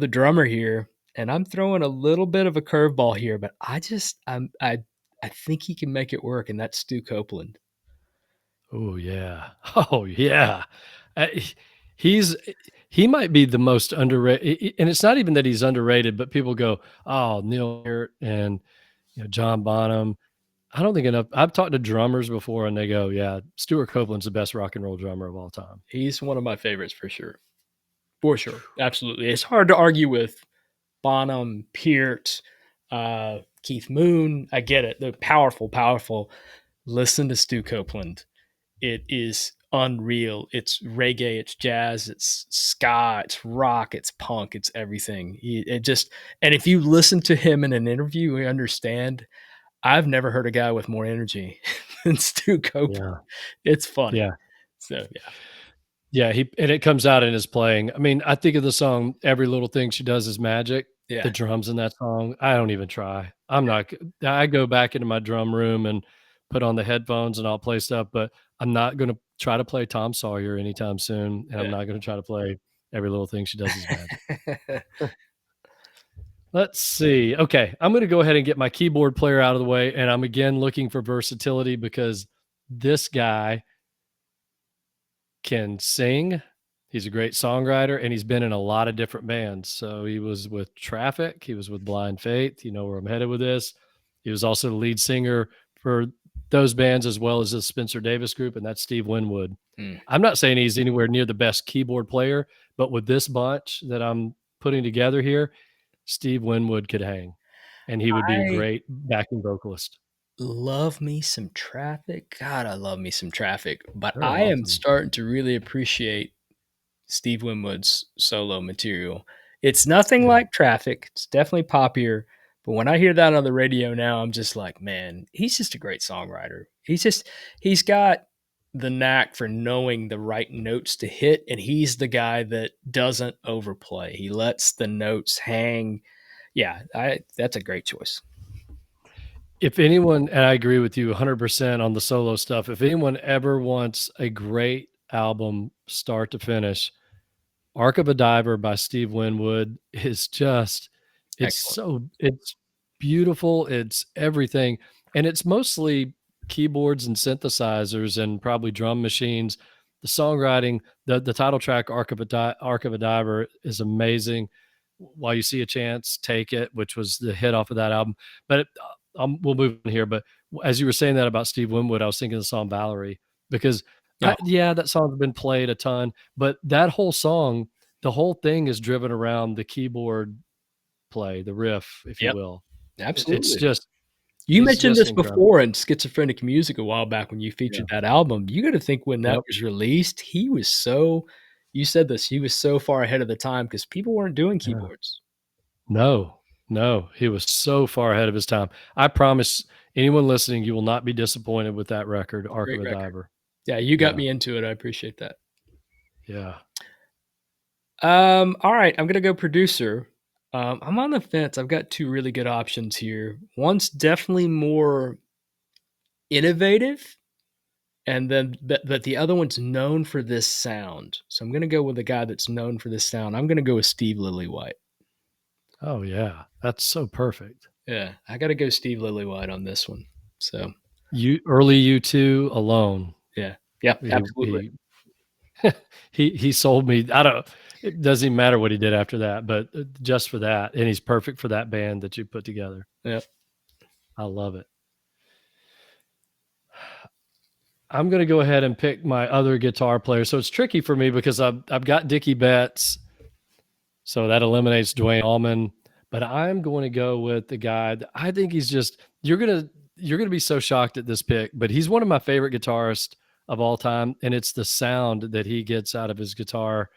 Speaker 2: drummer here, and I'm throwing a little bit of a curveball here, but I think he can make it work, and that's Stu Copeland.
Speaker 1: Oh yeah. Oh yeah. Uh, he might be the most underrated, and it's not even that he's underrated, but people go, "Oh, Neil Peart and John Bonham." I don't think enough. I've talked to drummers before, and they go, "Yeah, Stuart Copeland's the best rock and roll drummer of all time."
Speaker 2: He's one of my favorites for sure. For sure, absolutely. It's hard to argue with Bonham, Peart, Keith Moon. I get it. They're powerful, powerful. Listen to Stu Copeland. It is unreal. It's reggae, it's jazz, it's ska, it's rock, it's punk, it's everything. And if you listen to him in an interview, you understand. I've never heard a guy with more energy than Stu Copeland.
Speaker 1: Yeah.
Speaker 2: It's funny.
Speaker 1: Yeah.
Speaker 2: So yeah.
Speaker 1: Yeah, and it comes out in his playing. I mean, I think of the song "Every Little Thing She Does Is Magic."
Speaker 2: Yeah.
Speaker 1: The drums in that song, I don't even try. I go back into my drum room and put on the headphones and I'll play stuff, but I'm not going to try to play Tom Sawyer anytime soon, and I'm not going to try to play "Every Little Thing She Does Is Magic." Let's see. Okay, I'm going to go ahead and get my keyboard player out of the way, and I'm again looking for versatility because this guy can sing. He's a great songwriter, and he's been in a lot of different bands. So he was with Traffic. He was with Blind Faith. You know where I'm headed with this. He was also the lead singer for those bands as well as the Spencer Davis group, and that's Steve Winwood. I'm not saying he's anywhere near the best keyboard player, but with this bunch that I'm putting together here, Steve Winwood could hang, and he would be a great backing vocalist.
Speaker 2: Love me some Traffic. God, I love me some Traffic. But
Speaker 1: They're
Speaker 2: I am
Speaker 1: awesome.
Speaker 2: starting to really appreciate Steve Winwood's solo material. It's nothing like Traffic. It's definitely poppier. But when I hear that on the radio now, I'm just like, man, he's just a great songwriter. He's got the knack for knowing the right notes to hit, and he's the guy that doesn't overplay. He lets the notes hang. Yeah, that's a great choice.
Speaker 1: If anyone, and I agree with you 100% on the solo stuff, if anyone ever wants a great album start to finish, Arc of a Diver by Steve Winwood is just, it's beautiful. It's everything. And it's mostly keyboards and synthesizers and probably drum machines. The songwriting, the title track, Arc of a Diver, is amazing. While You See a Chance, Take It, which was the hit off of that album. But we'll move on here. But as you were saying that about Steve Winwood, I was thinking of the song Valerie, because that song's been played a ton, but that whole song, the whole thing is driven around the keyboard play, the riff, if you will.
Speaker 2: Absolutely.
Speaker 1: It's just,
Speaker 2: you mentioned this before in Schizophrenic Music a while back when you featured that album. You got to think when that was released, he was so far ahead of the time because people weren't doing keyboards.
Speaker 1: No, he was so far ahead of his time. I promise anyone listening, you will not be disappointed with that record, Arc of a Diver.
Speaker 2: Yeah, you got me into it. I appreciate that.
Speaker 1: Yeah.
Speaker 2: All right, I'm gonna go producer. I'm on the fence. I've got two really good options here. One's definitely more innovative, and then but the other one's known for this sound. So I'm gonna go with a guy that's known for this sound. I'm gonna go with Steve Lillywhite.
Speaker 1: Oh yeah, that's so perfect.
Speaker 2: Yeah, I got to go Steve Lillywhite on this one. So
Speaker 1: early U2 alone.
Speaker 2: Yeah, absolutely.
Speaker 1: He sold me. It doesn't even matter what he did after that, but just for that, and he's perfect for that band that you put together.
Speaker 2: Yeah,
Speaker 1: I love it. I'm going to go ahead and pick my other guitar player. So it's tricky for me because I've got Dickie Betts, so that eliminates Dwayne Allman. But I'm going to go with the guy that I think he's just, you're going to be so shocked at this pick, but he's one of my favorite guitarists of all time. And it's the sound that he gets out of his guitar.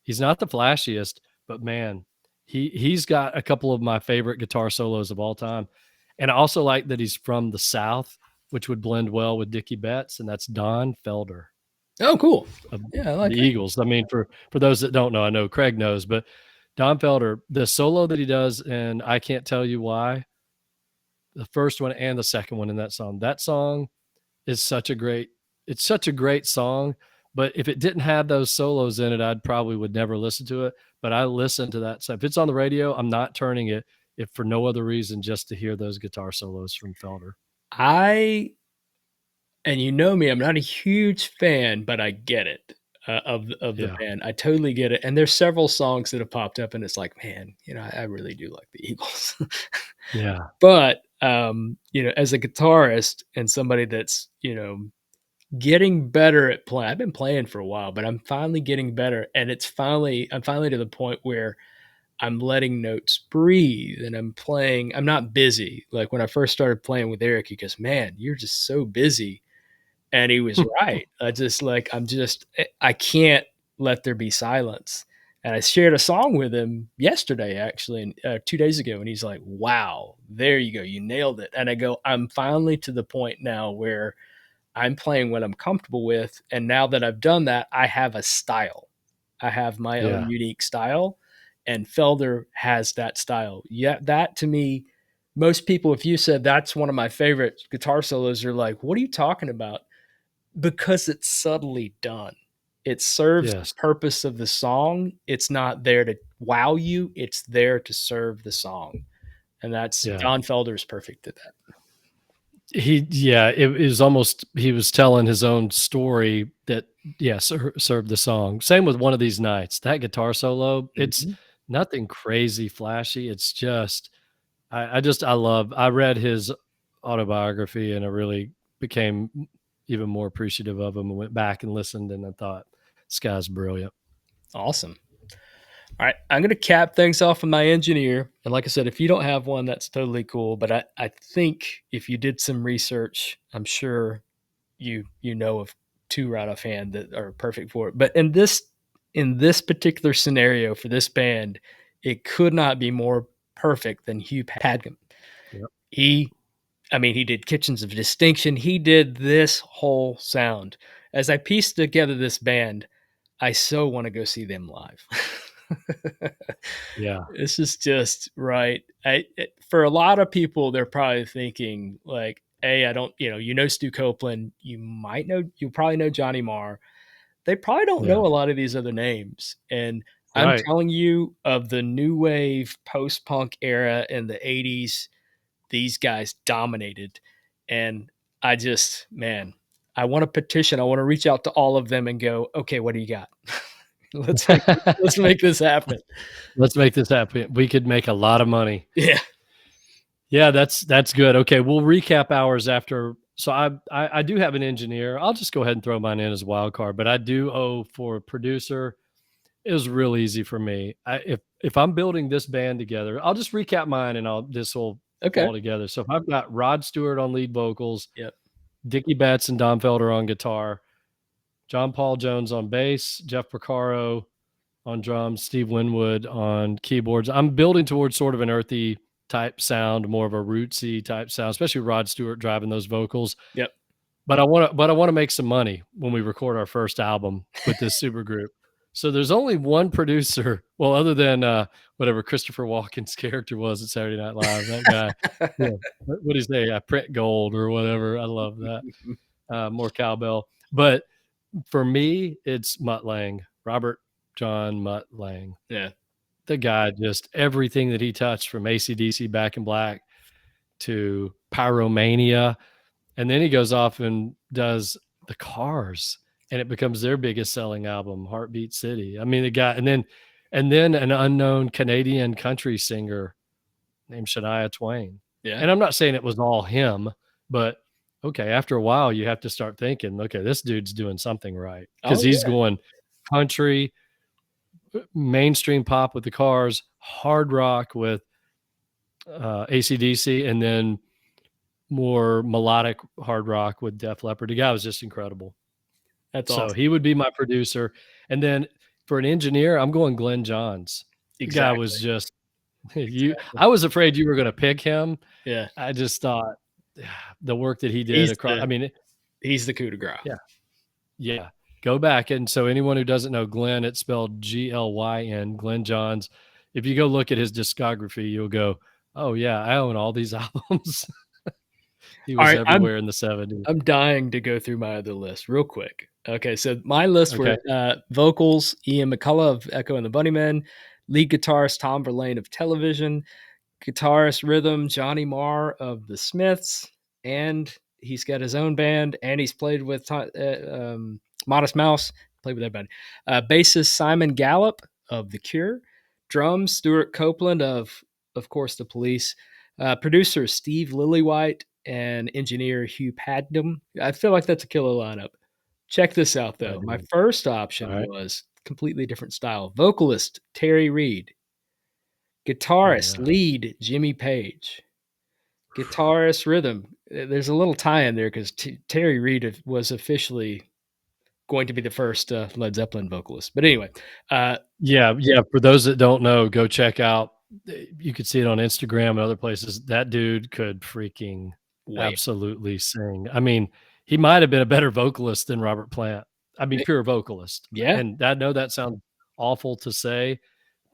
Speaker 1: He's not the flashiest, but man, he's got a couple of my favorite guitar solos of all time. And I also like that he's from the South, which would blend well with Dickie Betts, and that's Don Felder.
Speaker 2: Oh, cool.
Speaker 1: of
Speaker 2: Yeah, I
Speaker 1: the
Speaker 2: like that.
Speaker 1: Eagles. I mean, for those that don't know, I know Craig knows, but Don Felder, the solo that he does, and I Can't Tell You Why, the first one and the second one in that song is such a great song. But if it didn't have those solos in it, I'd probably would never listen to it. But I listen to that. So if it's on the radio, I'm not turning it if for no other reason just to hear those guitar solos from Felder.
Speaker 2: I and you know me, I'm not a huge fan, but I get it of the
Speaker 1: Yeah.
Speaker 2: band. I totally get it. And there's several songs that have popped up, and it's like, man, I really do like the Eagles.
Speaker 1: Yeah.
Speaker 2: But as a guitarist and somebody that's getting better at playing, I've been playing for a while, but I'm finally getting better, and I'm finally to the point where I'm letting notes breathe and I'm playing. I'm not busy. Like when I first started playing with Eric, he goes, "Man, you're just so busy." And he was right. I can't let there be silence. And I shared a song with him yesterday, actually, and 2 days ago, and he's like, "Wow, there you go, you nailed it." And I go, "I'm finally to the point now where I'm playing what I'm comfortable with, and now that I've done that, I have a style. I have my own
Speaker 1: Yeah.
Speaker 2: unique style, and Felder has that style." Yeah, that to me, most people, if you said that's one of my favorite guitar solos, are like, "What are you talking about?" Because it's subtly done. It serves the
Speaker 1: Yes.
Speaker 2: purpose of the song. It's not there to wow you, it's there to serve the song. And that's
Speaker 1: Yeah.
Speaker 2: Don Felder's perfect at that.
Speaker 1: It was almost he was telling his own story that, yeah, served the song. Same with One of These Nights. That guitar solo, it's
Speaker 2: Mhm.
Speaker 1: nothing crazy flashy. It's just I read his autobiography and I really became even more appreciative of him and went back and listened and I thought, this guy's brilliant.
Speaker 2: Awesome. All right, I'm going to cap things off with my engineer. And like I said, if you don't have one, that's totally cool. But I think if you did some research, I'm sure you know of two right offhand that are perfect for it. But in this particular scenario for this band, it could not be more perfect than Hugh Padgham.
Speaker 1: Yep.
Speaker 2: He, I mean, he did Kitchens of Distinction. He did this whole sound. As I pieced together this band, I so want to go see them live.
Speaker 1: Yeah.
Speaker 2: This is just right. For a lot of people, they're probably thinking like, "Hey, I don't, Stu Copeland. You probably know Johnny Marr. They probably don't
Speaker 1: Yeah.
Speaker 2: know a lot of these other names." And I'm
Speaker 1: Right.
Speaker 2: telling you, of the new wave post punk era in the '80s, these guys dominated. And man, I want to petition. I want to reach out to all of them and go, "Okay, what do you got? let's make this happen."
Speaker 1: Let's make this happen. We could make a lot of money.
Speaker 2: Yeah.
Speaker 1: Yeah, that's good. Okay, we'll recap ours after. So I do have an engineer. I'll just go ahead and throw mine in as a wild card, but I do owe for a producer. It was real easy for me. If I'm building this band together, I'll just recap mine and this will
Speaker 2: Okay.
Speaker 1: fall together. So if I've got Rod Stewart on lead vocals,
Speaker 2: Yep.
Speaker 1: Dickie Betts and Don Felder on guitar, John Paul Jones on bass, Jeff Porcaro on drums, Steve Winwood on keyboards. I'm building towards sort of an earthy type sound, more of a rootsy type sound, especially Rod Stewart driving those vocals.
Speaker 2: Yep.
Speaker 1: But I want to make some money when we record our first album with this super group. So there's only one producer, well, other than whatever Christopher Walken's character was at Saturday Night Live. That guy, yeah, what do you say? I print gold or whatever. I love that. More cowbell. But for me, it's Mutt Lange, Robert John Mutt Lange.
Speaker 2: Yeah.
Speaker 1: The guy, just everything that he touched from AC/DC Back in Black to Pyromania. And then he goes off and does the Cars and it becomes their biggest selling album, Heartbeat City. I mean, the guy, and then an unknown Canadian country singer named Shania Twain.
Speaker 2: Yeah.
Speaker 1: And I'm not saying it was all him, but okay, after a while, you have to start thinking, okay, this dude's doing something right because
Speaker 2: Oh
Speaker 1: he's
Speaker 2: yeah.
Speaker 1: going country, mainstream pop with the Cars, hard rock with AC/DC, and then more melodic hard rock with Def Leppard. The guy was just incredible.
Speaker 2: That's
Speaker 1: So
Speaker 2: awesome.
Speaker 1: he would be my producer. And then for an engineer, I'm going Glenn Johns. The guy was
Speaker 2: Exactly.
Speaker 1: just
Speaker 2: Exactly.
Speaker 1: I was afraid you were going to pick him.
Speaker 2: Yeah.
Speaker 1: I just thought the work that he did
Speaker 2: He's
Speaker 1: across,
Speaker 2: the
Speaker 1: I mean,
Speaker 2: he's the coup de grace.
Speaker 1: yeah, yeah. go back. And so anyone who doesn't know Glenn, it's spelled Glyn, Glenn Johns. If you go look at his discography, you'll go, oh yeah, I own all these albums. He
Speaker 2: All
Speaker 1: was
Speaker 2: right, I'm
Speaker 1: everywhere in the 70s.
Speaker 2: I'm dying to go through my other list real quick. Okay, so my list
Speaker 1: Okay.
Speaker 2: were vocals, Ian McCullough of Echo and the Bunnymen, lead guitarist Tom Verlaine of Television, guitarist rhythm Johnny Marr of the Smiths, and he's got his own band, and he's played with Modest Mouse, played with everybody. Bassist Simon Gallup of The Cure, drums Stuart Copeland of course The Police, producer Steve Lillywhite, and engineer Hugh Padgham. I feel like that's a killer lineup. Check this out
Speaker 1: I
Speaker 2: though. My
Speaker 1: do.
Speaker 2: first
Speaker 1: All
Speaker 2: option
Speaker 1: right.
Speaker 2: was completely different style. Vocalist Terry Reid,
Speaker 1: Oh
Speaker 2: guitarist
Speaker 1: yeah.
Speaker 2: lead Jimmy Page, guitarist rhythm. There's a little tie in there because Terry Reid was officially going to be the first Led Zeppelin vocalist. But anyway,
Speaker 1: Yeah, yeah. For those that don't know, go check out. You could see it on Instagram and other places. That dude could freaking
Speaker 2: wait,
Speaker 1: absolutely sing. I mean, he might have been a better vocalist than Robert Plant. I mean, pure vocalist.
Speaker 2: yeah,
Speaker 1: And I know that sounds awful to say.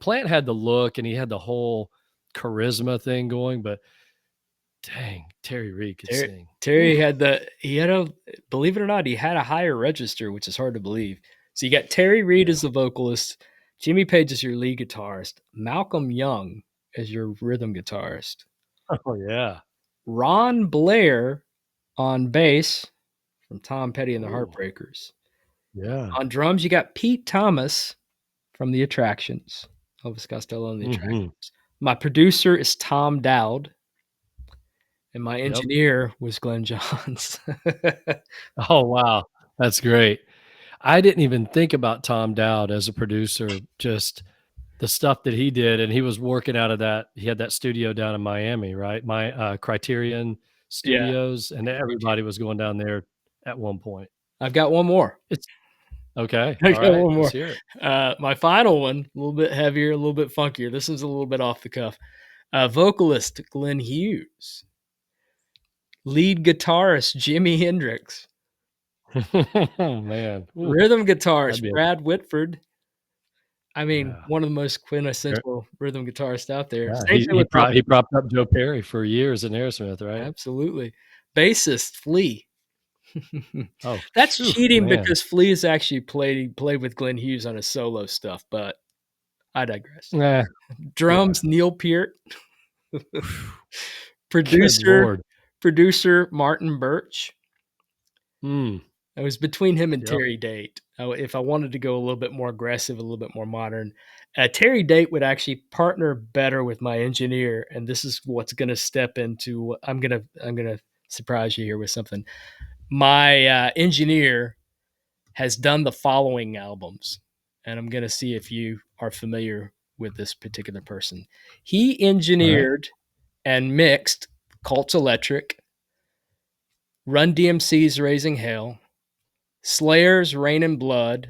Speaker 1: Plant had the look and he had the whole charisma thing going, but dang, Terry Reid could
Speaker 2: Terry,
Speaker 1: sing.
Speaker 2: Terry
Speaker 1: Oof.
Speaker 2: had he had a, believe it or not, he had a higher register, which is hard to believe. So you got Terry Reid
Speaker 1: Yeah.
Speaker 2: as the vocalist, Jimmy Page as your lead guitarist, Malcolm Young as your rhythm guitarist,
Speaker 1: Oh yeah.
Speaker 2: Ron Blair on bass from Tom Petty and the
Speaker 1: Ooh.
Speaker 2: Heartbreakers.
Speaker 1: Yeah.
Speaker 2: On drums, you got Pete Thomas from The Attractions, Elvis Costello and The
Speaker 1: Hmm.
Speaker 2: Attractions. My producer is Tom Dowd, and my
Speaker 1: Yep.
Speaker 2: engineer was Glenn Johns.
Speaker 1: Oh wow. That's great. I didn't even think about Tom Dowd as a producer, just the stuff that he did, and he was working out of that he had that studio down in Miami, right? My, Criterion
Speaker 2: Yeah,
Speaker 1: Studios, and
Speaker 2: me too.
Speaker 1: everybody was going down there at one point.
Speaker 2: I've got one more.
Speaker 1: It's okay,
Speaker 2: I got
Speaker 1: alright,
Speaker 2: one
Speaker 1: let's
Speaker 2: more.
Speaker 1: hear it.
Speaker 2: My final one, a little bit heavier, a little bit funkier. This is a little bit off the cuff. Vocalist Glenn Hughes, lead guitarist Jimi Hendrix,
Speaker 1: Man, ooh,
Speaker 2: rhythm
Speaker 1: that'd
Speaker 2: guitarist
Speaker 1: be a
Speaker 2: Brad Whitford. I mean,
Speaker 1: yeah.
Speaker 2: one of the most
Speaker 1: Ver
Speaker 2: quintessential rhythm guitarists out there.
Speaker 1: yeah,
Speaker 2: Same thing with
Speaker 1: he propped up Joe Perry for years in Aerosmith, right?
Speaker 2: absolutely. Bassist Flea.
Speaker 1: Oh,
Speaker 2: That's
Speaker 1: phew,
Speaker 2: cheating
Speaker 1: man.
Speaker 2: because Flea has actually played with Glenn Hughes on his solo stuff, but I digress.
Speaker 1: Yeah, yeah.
Speaker 2: Drums Neil Peart,
Speaker 1: Good
Speaker 2: producer
Speaker 1: lord.
Speaker 2: producer Martin Birch.
Speaker 1: Mm,
Speaker 2: It was between him and
Speaker 1: yep,
Speaker 2: Terry Date. If I wanted to go a little bit more aggressive, a little bit more modern, Terry Date would actually partner better with my engineer, and this is what's going to step into. I'm gonna surprise you here with something. My engineer has done the following albums, and I'm going to see if you are familiar with this particular person. He
Speaker 1: alright.
Speaker 2: engineered and mixed Cult's Electric, Run DMC's Raising Hell, Slayer's Rain and Blood.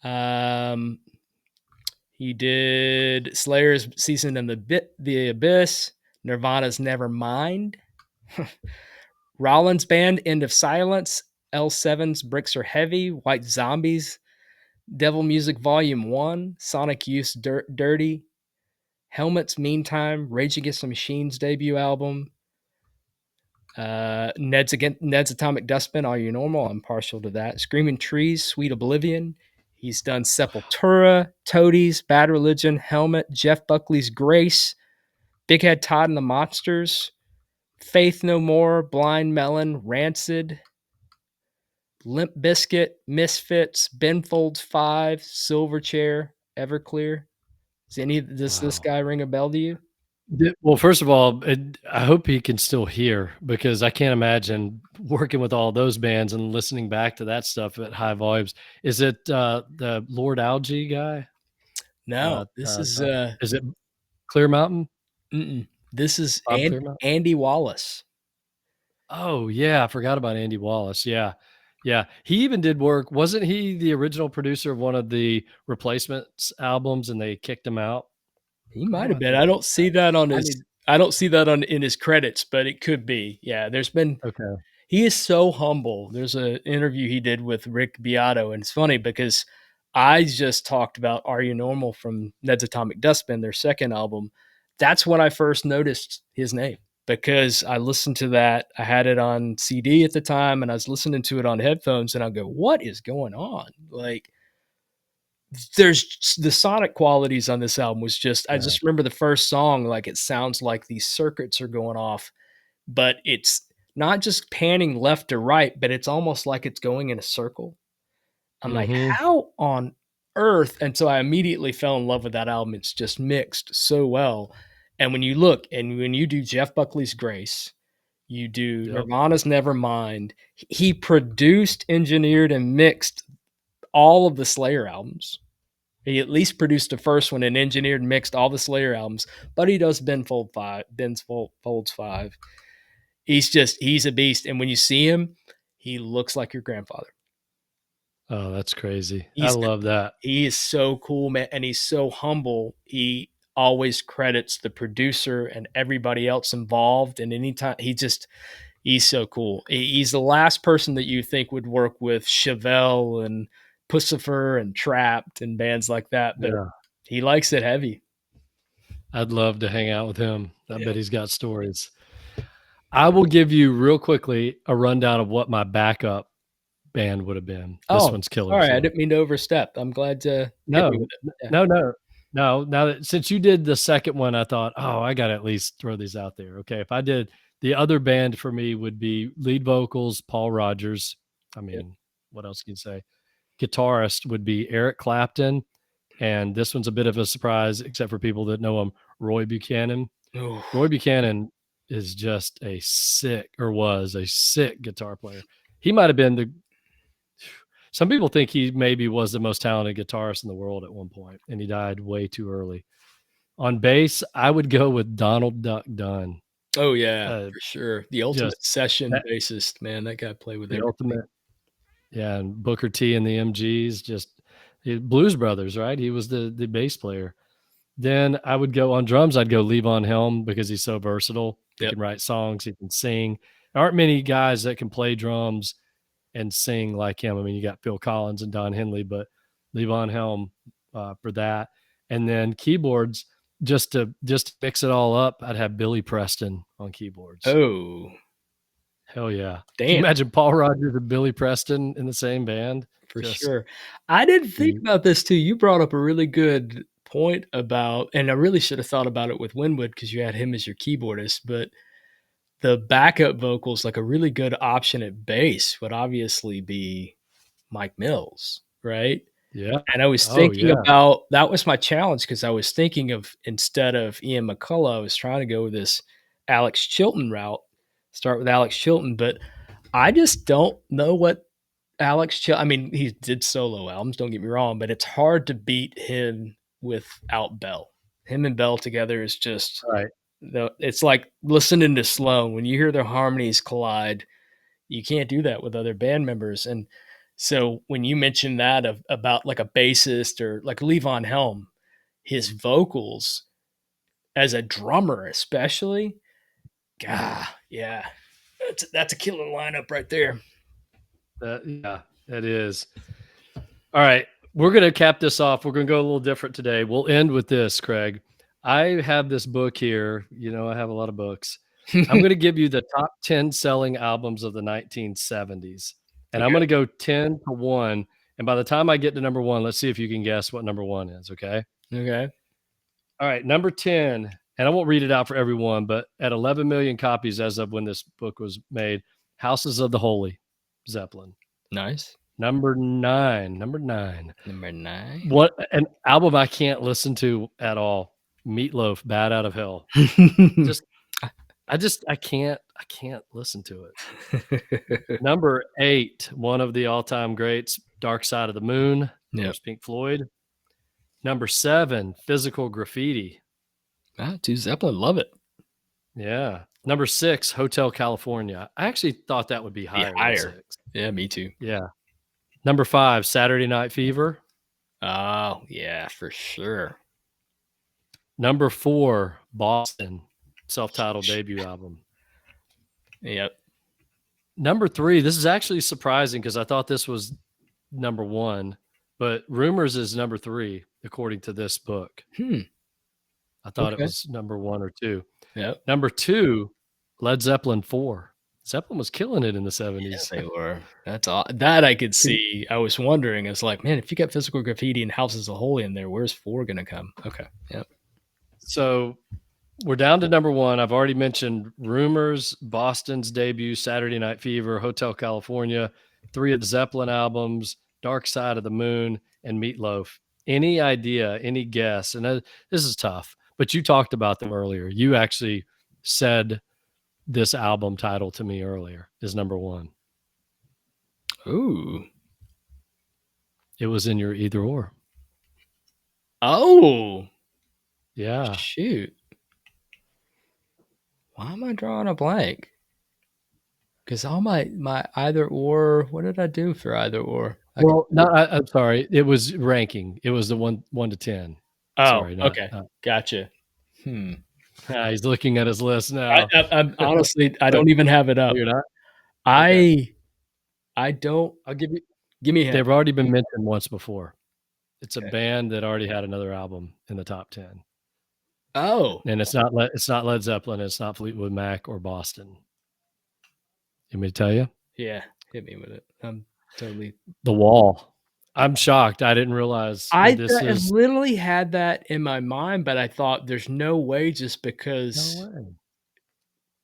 Speaker 2: Um, he did Slayer's Season in the Abyss, Nirvana's Nevermind, Rollins Band End of Silence, L7's Bricks Are Heavy, White Zombies, Devil Music Volume 1, Sonic Youth's Dirty, Helmet's Meantime, Rage Against the Machine's debut album, Ned's Atomic Dustbin, Are You Normal? I'm partial to that. Screaming Trees, Sweet Oblivion. He's done Sepultura, Toadies, Bad Religion, Helmet, Jeff Buckley's Grace, Big Head Todd and the Monsters, Faith No More, Blind Melon, Rancid, Limp Biscuit, Misfits, Ben Folds 5, Silverchair, Everclear. Does this
Speaker 1: Wow.
Speaker 2: guy ring a bell to you?
Speaker 1: Well, first of all, I hope he can still hear because I can't imagine working with all those bands and listening back to that stuff at high volumes. Is it, the Lord Algae guy?
Speaker 2: No, this is
Speaker 1: Is it Clear Mountain?
Speaker 2: this is
Speaker 1: Bob Clearmountain?
Speaker 2: Andy Wallace.
Speaker 1: Oh, yeah, I forgot about Andy Wallace, yeah. Yeah, he even did work wasn't he the original producer of one of the Replacements albums and they kicked him out?
Speaker 2: He
Speaker 1: Why
Speaker 2: might
Speaker 1: do
Speaker 2: have
Speaker 1: I
Speaker 2: been.
Speaker 1: think about that? I need
Speaker 2: I don't see that on in his credits, but it could be. Yeah, there's been
Speaker 1: okay.
Speaker 2: He is so humble. There's an interview he did with Rick Beato, and it's funny because I just talked about Are You Normal from Ned's Atomic Dustbin, their second album. That's when I first noticed his name because I listened to that. I had it on CD at the time and I was listening to it on headphones and I go, what is going on? Like, there's the sonic qualities on this album was just, I
Speaker 1: Yeah.
Speaker 2: just remember the first song, like it sounds like these circuits are going off, but it's not just panning left to right, but it's almost like it's going in a circle. I'm like,
Speaker 1: Mm-hmm.
Speaker 2: how on earth? And so I immediately fell in love with that album. It's just mixed so well. And when you look and when you do Jeff Buckley's Grace, you do
Speaker 1: Yep.
Speaker 2: Nirvana's Nevermind, he produced, engineered, and mixed all of the Slayer albums. He at least produced the first one and engineered and mixed all the Slayer albums, but he does Folds 5. He's a beast. And when you see him, he looks like your grandfather.
Speaker 1: Oh, that's crazy. I
Speaker 2: He's
Speaker 1: love that.
Speaker 2: He is so cool, man, and he's so humble. He always credits the producer and everybody else involved. And anytime he's so cool. He's the last person that you think would work with Chevelle and Pussifer and Trapped and bands like that, but
Speaker 1: Yeah.
Speaker 2: he likes it heavy.
Speaker 1: I'd love to hang out with him. I
Speaker 2: Yeah.
Speaker 1: bet he's got stories. I will give you real quickly a rundown of what my backup band would have been. This
Speaker 2: Oh,
Speaker 1: one's killer
Speaker 2: sorry, I
Speaker 1: too.
Speaker 2: didn't mean to overstep. I'm glad to hit
Speaker 1: No,
Speaker 2: me with it. Yeah.
Speaker 1: no, no, no. Now that since you did the second one, I thought, oh, I got to at least throw these out there. Okay, if I did the other band for me would be lead vocals, Paul Rogers. I
Speaker 2: Yep.
Speaker 1: mean, what else can you say? Guitarist would be Eric Clapton, and this one's a bit of a surprise, except for people that know him, Roy Buchanan.
Speaker 2: Ooh.
Speaker 1: Roy Buchanan is just a sick, or was a sick guitar player. He might have been the. Some people think he maybe was the most talented guitarist in the world at one point, and he died way too early. On bass, I would go with Donald Duck Dunn.
Speaker 2: Oh, yeah,
Speaker 1: Uh,
Speaker 2: for sure. The
Speaker 1: just
Speaker 2: ultimate session
Speaker 1: that,
Speaker 2: bassist, man, that guy played with
Speaker 1: the
Speaker 2: everybody.
Speaker 1: ultimate, yeah. And Booker T and the MGs, just Blues Brothers, right? He was the bass player. Then I would go on drums. I'd go Levon Helm because he's so versatile. He
Speaker 2: Yep.
Speaker 1: can write songs. He can sing. There aren't many guys that can play drums and sing like him. I mean, you got Phil Collins and Don Henley, but Levon Helm for that. And then keyboards, just to mix it all up, I'd have Billy Preston on keyboards.
Speaker 2: Oh,
Speaker 1: Hell yeah! Can you
Speaker 2: damn.
Speaker 1: imagine Paul Rogers and Billy Preston in the same band?
Speaker 2: For
Speaker 1: Just
Speaker 2: sure. I didn't think
Speaker 1: be
Speaker 2: about this too. You brought up a really good point about, and I really should have thought about it with Winwood because you had him as your keyboardist, but the backup vocals, like a really good option at bass, would obviously be Mike Mills, right?
Speaker 1: yeah.
Speaker 2: And I was
Speaker 1: Oh
Speaker 2: thinking
Speaker 1: yeah.
Speaker 2: about that was my challenge because I was thinking of instead of Ian McCullough, I was trying to go with this Alex Chilton route, start with Alex Chilton, but I just don't know what I mean, he did solo albums, don't get me wrong, but it's hard to beat him without Bell. Him and Bell together is just
Speaker 1: Right.
Speaker 2: it's like listening to Sloan. When you hear their harmonies collide, you can't do that with other band members. And so when you mentioned that about like a bassist or like Levon Helm, his vocals as a drummer, especially, God, yeah, that's a killer lineup right there.
Speaker 1: Yeah, it is. All right. We're going to cap this off. We're going to go a little different today. We'll end with this, Craig. I have this book here. You know, I have a lot of books. I'm going to give you the top 10 selling albums of the 1970s. And I'm
Speaker 2: Okay.
Speaker 1: going to go 10 to 1. And by the time I get to number 1, let's see if you can guess what number 1 is. Okay.
Speaker 2: Okay.
Speaker 1: All right. Number 10. And I won't read it out for everyone, but at 11 million copies as of when this book was made, Houses of the Holy, Zeppelin.
Speaker 2: Nice.
Speaker 1: Number 9. Number 9.
Speaker 2: Number 9.
Speaker 1: What an album I can't listen to at all. Meatloaf, Bad Out of Hell. Just I can't listen to it. Number 8, one of the all-time greats, Dark Side of the Moon, of
Speaker 2: Yep.
Speaker 1: course, Pink Floyd. Number 7, Physical Graffiti.
Speaker 2: Dude, Zeppelin, love it.
Speaker 1: Yeah. Number 6, Hotel California. I actually thought that would be higher than 6.
Speaker 2: Yeah, me too.
Speaker 1: Yeah. Number 5, Saturday Night Fever.
Speaker 2: Oh, yeah, for sure.
Speaker 1: Number 4, Boston, self-titled debut album.
Speaker 2: Yep.
Speaker 1: Number 3, this is actually surprising because I thought this was number 1, but Rumors is number 3 according to this book. I thought it
Speaker 2: Okay.
Speaker 1: was number 1 or 2.
Speaker 2: Yep.
Speaker 1: Number 2, Led Zeppelin 4. Zeppelin was killing it in the
Speaker 2: Yeah,
Speaker 1: 70s.
Speaker 2: they were. That's all that I could see. I was wondering, it's like, man, if you got Physical Graffiti and Houses of Holy in there, where's 4 gonna come? Okay. Yep.
Speaker 1: So we're down to number 1. I've already mentioned Rumors, Boston's debut, Saturday Night Fever, Hotel California, 3 of the Zeppelin albums, Dark Side of the Moon, and Meatloaf. Any idea, any guess? And this is tough, but you talked about them earlier. You actually said this album title to me earlier is number 1.
Speaker 2: Ooh.
Speaker 1: It was in your either or.
Speaker 2: Oh.
Speaker 1: Yeah.
Speaker 2: Shoot. Why am I drawing a blank? Because all my either or, what did I do for either or?
Speaker 1: Well, no, I'm sorry. It was ranking. It was the 1 to 10.
Speaker 2: Oh,
Speaker 1: Sorry,
Speaker 2: okay. Gotcha.
Speaker 1: He's looking at his list now.
Speaker 2: I'm honestly, I don't even have it up.
Speaker 1: You're not?
Speaker 2: I don't.
Speaker 1: I'll give you.
Speaker 2: Give me a hint.
Speaker 1: They've already been mentioned once before. It's a band that already had another album in the top 10.
Speaker 2: Oh,
Speaker 1: And it's not Led Zeppelin. It's not Fleetwood Mac or Boston. You want me to tell you?
Speaker 2: yeah. Hit me with it. I'm totally.
Speaker 1: The Wall. I'm shocked. I didn't realize
Speaker 2: I
Speaker 1: this is.
Speaker 2: literally had that in my mind, but I thought there's no way, just because.
Speaker 1: No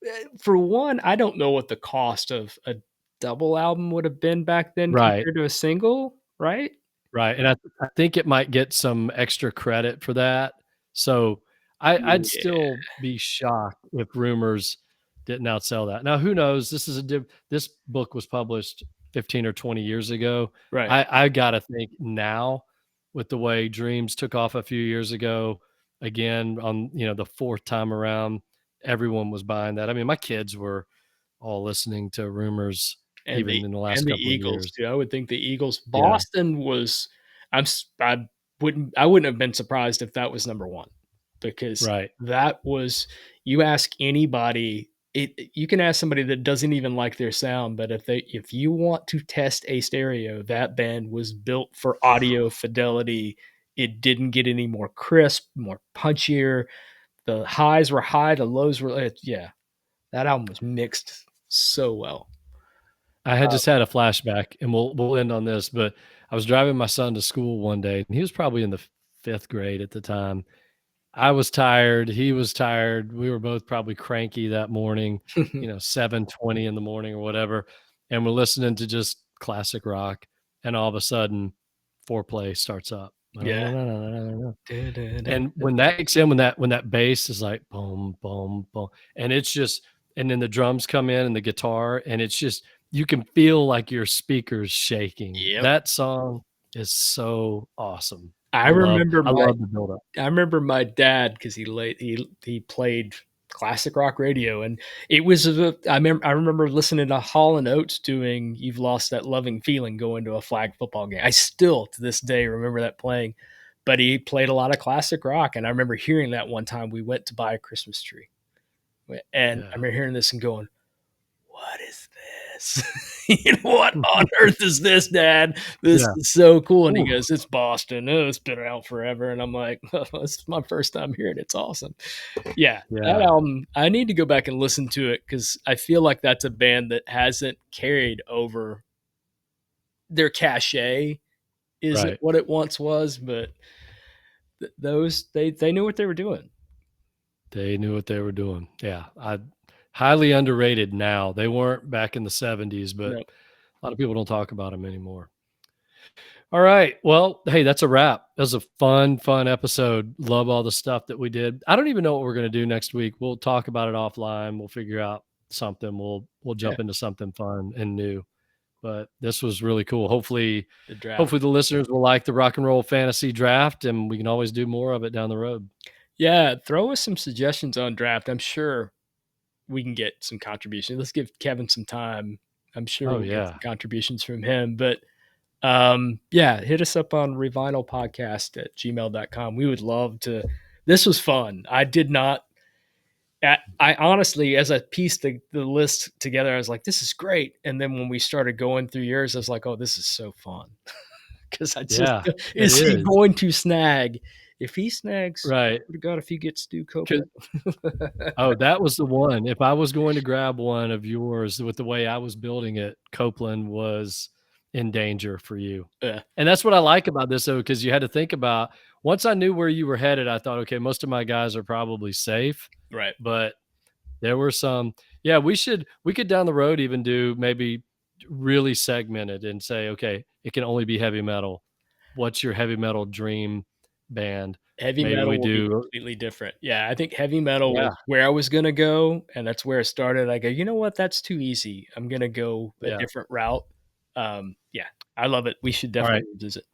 Speaker 1: way.
Speaker 2: For one, I don't know what the cost of a double album would have been back then
Speaker 1: Right.
Speaker 2: compared to a single, right?
Speaker 1: Right. And I think it might get some extra credit for that. So I'd still be shocked if Rumors didn't outsell that. Now, who knows? This book was published 15 or 20 years ago.
Speaker 2: Right.
Speaker 1: I got to think now, with the way Dreams took off a few years ago, again, on, the 4th time around, everyone was buying that. I mean, my kids were all listening to Rumors even in the last couple
Speaker 2: Eagles,
Speaker 1: of years.
Speaker 2: too. I would think the Eagles. Boston was. I wouldn't have been surprised if that was number 1, because that was. You ask anybody, you can ask somebody that doesn't even like their sound, but if you want to test a stereo, that band was built for audio fidelity. It didn't get any more crisp, more punchier. The highs were high, the lows were. Yeah, that album was mixed so well.
Speaker 1: I had just had a flashback, and we'll end on this, but I was driving my son to school one day, and he was probably in the 5th grade at the time. I was tired. He was tired. We were both probably cranky that morning, 7:20 in the morning or whatever. And we're listening to just classic rock. And all of a sudden, Foreplay starts up.
Speaker 2: Yeah.
Speaker 1: And when that kicks in, when that bass is like boom, boom, boom, and it's just, and then the drums come in and the guitar, and it's just, you can feel like your speakers shaking.
Speaker 2: Yep.
Speaker 1: That song is so awesome.
Speaker 2: I remember
Speaker 1: love the build up.
Speaker 2: I remember my dad, because he played classic rock radio, and it was I remember listening to Hall and Oates doing "You've Lost That Loving Feeling" going to a flag football game. I still to this day remember that playing, but he played a lot of classic rock, and I remember hearing that one time we went to buy a Christmas tree, and I remember hearing this and going, "What is this? What on earth is this, Dad? This is so cool." And he goes, "It's Boston. Oh, it's been out forever." And I'm like, "Oh, this is my first time hearing it. It's awesome." Yeah, that album, I need to go back and listen to it, because I feel like that's a band that hasn't carried over. Their cachet isn't what it once was, but they knew what they were doing.
Speaker 1: They knew what they were doing. Yeah, highly underrated now. They weren't back in the 70s, but a lot of people don't talk about them anymore. All right. Well, hey, that's a wrap. That was a fun episode. Love all the stuff that we did. I don't even know what we're going to do next week. We'll talk about it offline. We'll figure out something. We'll jump into something fun and new. But this was really cool. Hopefully the listeners will like the Rock and Roll Fantasy Draft, and we can always do more of it down the road.
Speaker 2: Yeah, throw us some suggestions on draft. I'm sure we can get some contributions. Let's give Kevin some time. I'm sure we'll get some contributions from him. But hit us up on revinylpodcast@gmail.com. We would love to. This was fun. I did not I honestly, as I pieced the list together, I was like, "This is great." And then when we started going through yours, I was like, "Oh, this is so fun." Because I just
Speaker 1: Yeah, it
Speaker 2: is he
Speaker 1: is.
Speaker 2: going to snag? If he snags,
Speaker 1: Right.
Speaker 2: would have God if he gets Stu
Speaker 1: 'Cause
Speaker 2: Copeland.
Speaker 1: oh, that was the one. If I was going to grab one of yours with the way I was building it, Copeland was in danger for you.
Speaker 2: Yeah,
Speaker 1: And that's what I like about this though, because you had to think about once I knew where you were headed, I thought, okay, most of my guys are probably safe,
Speaker 2: right.
Speaker 1: but there were some. Yeah, we could down the road even do maybe really segmented and say, okay, it can only be heavy metal. What's your heavy metal dream band?
Speaker 2: Heavy
Speaker 1: Maybe we
Speaker 2: metal will be
Speaker 1: do.
Speaker 2: completely different. Yeah, I think heavy metal
Speaker 1: Yeah,
Speaker 2: was where I was gonna go, and that's where it started. I go, "You know what? That's too easy. I'm gonna go a
Speaker 1: yeah.
Speaker 2: different route." Yeah, I love it. We should
Speaker 1: All right.
Speaker 2: definitely revisit.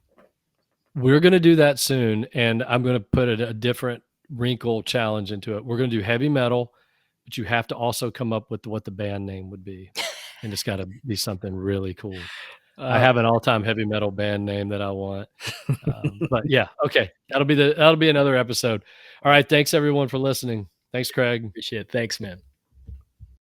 Speaker 1: We're gonna do that soon, and I'm gonna put a different wrinkle challenge into it. We're gonna do heavy metal, but you have to also come up with what the band name would be, and it's gotta be something really cool. I
Speaker 2: Uh,
Speaker 1: have an all-time heavy metal band name that I want, but yeah, okay, that'll be another episode. All right, thanks everyone for listening. Thanks, Craig.
Speaker 2: appreciate it. Thanks, man.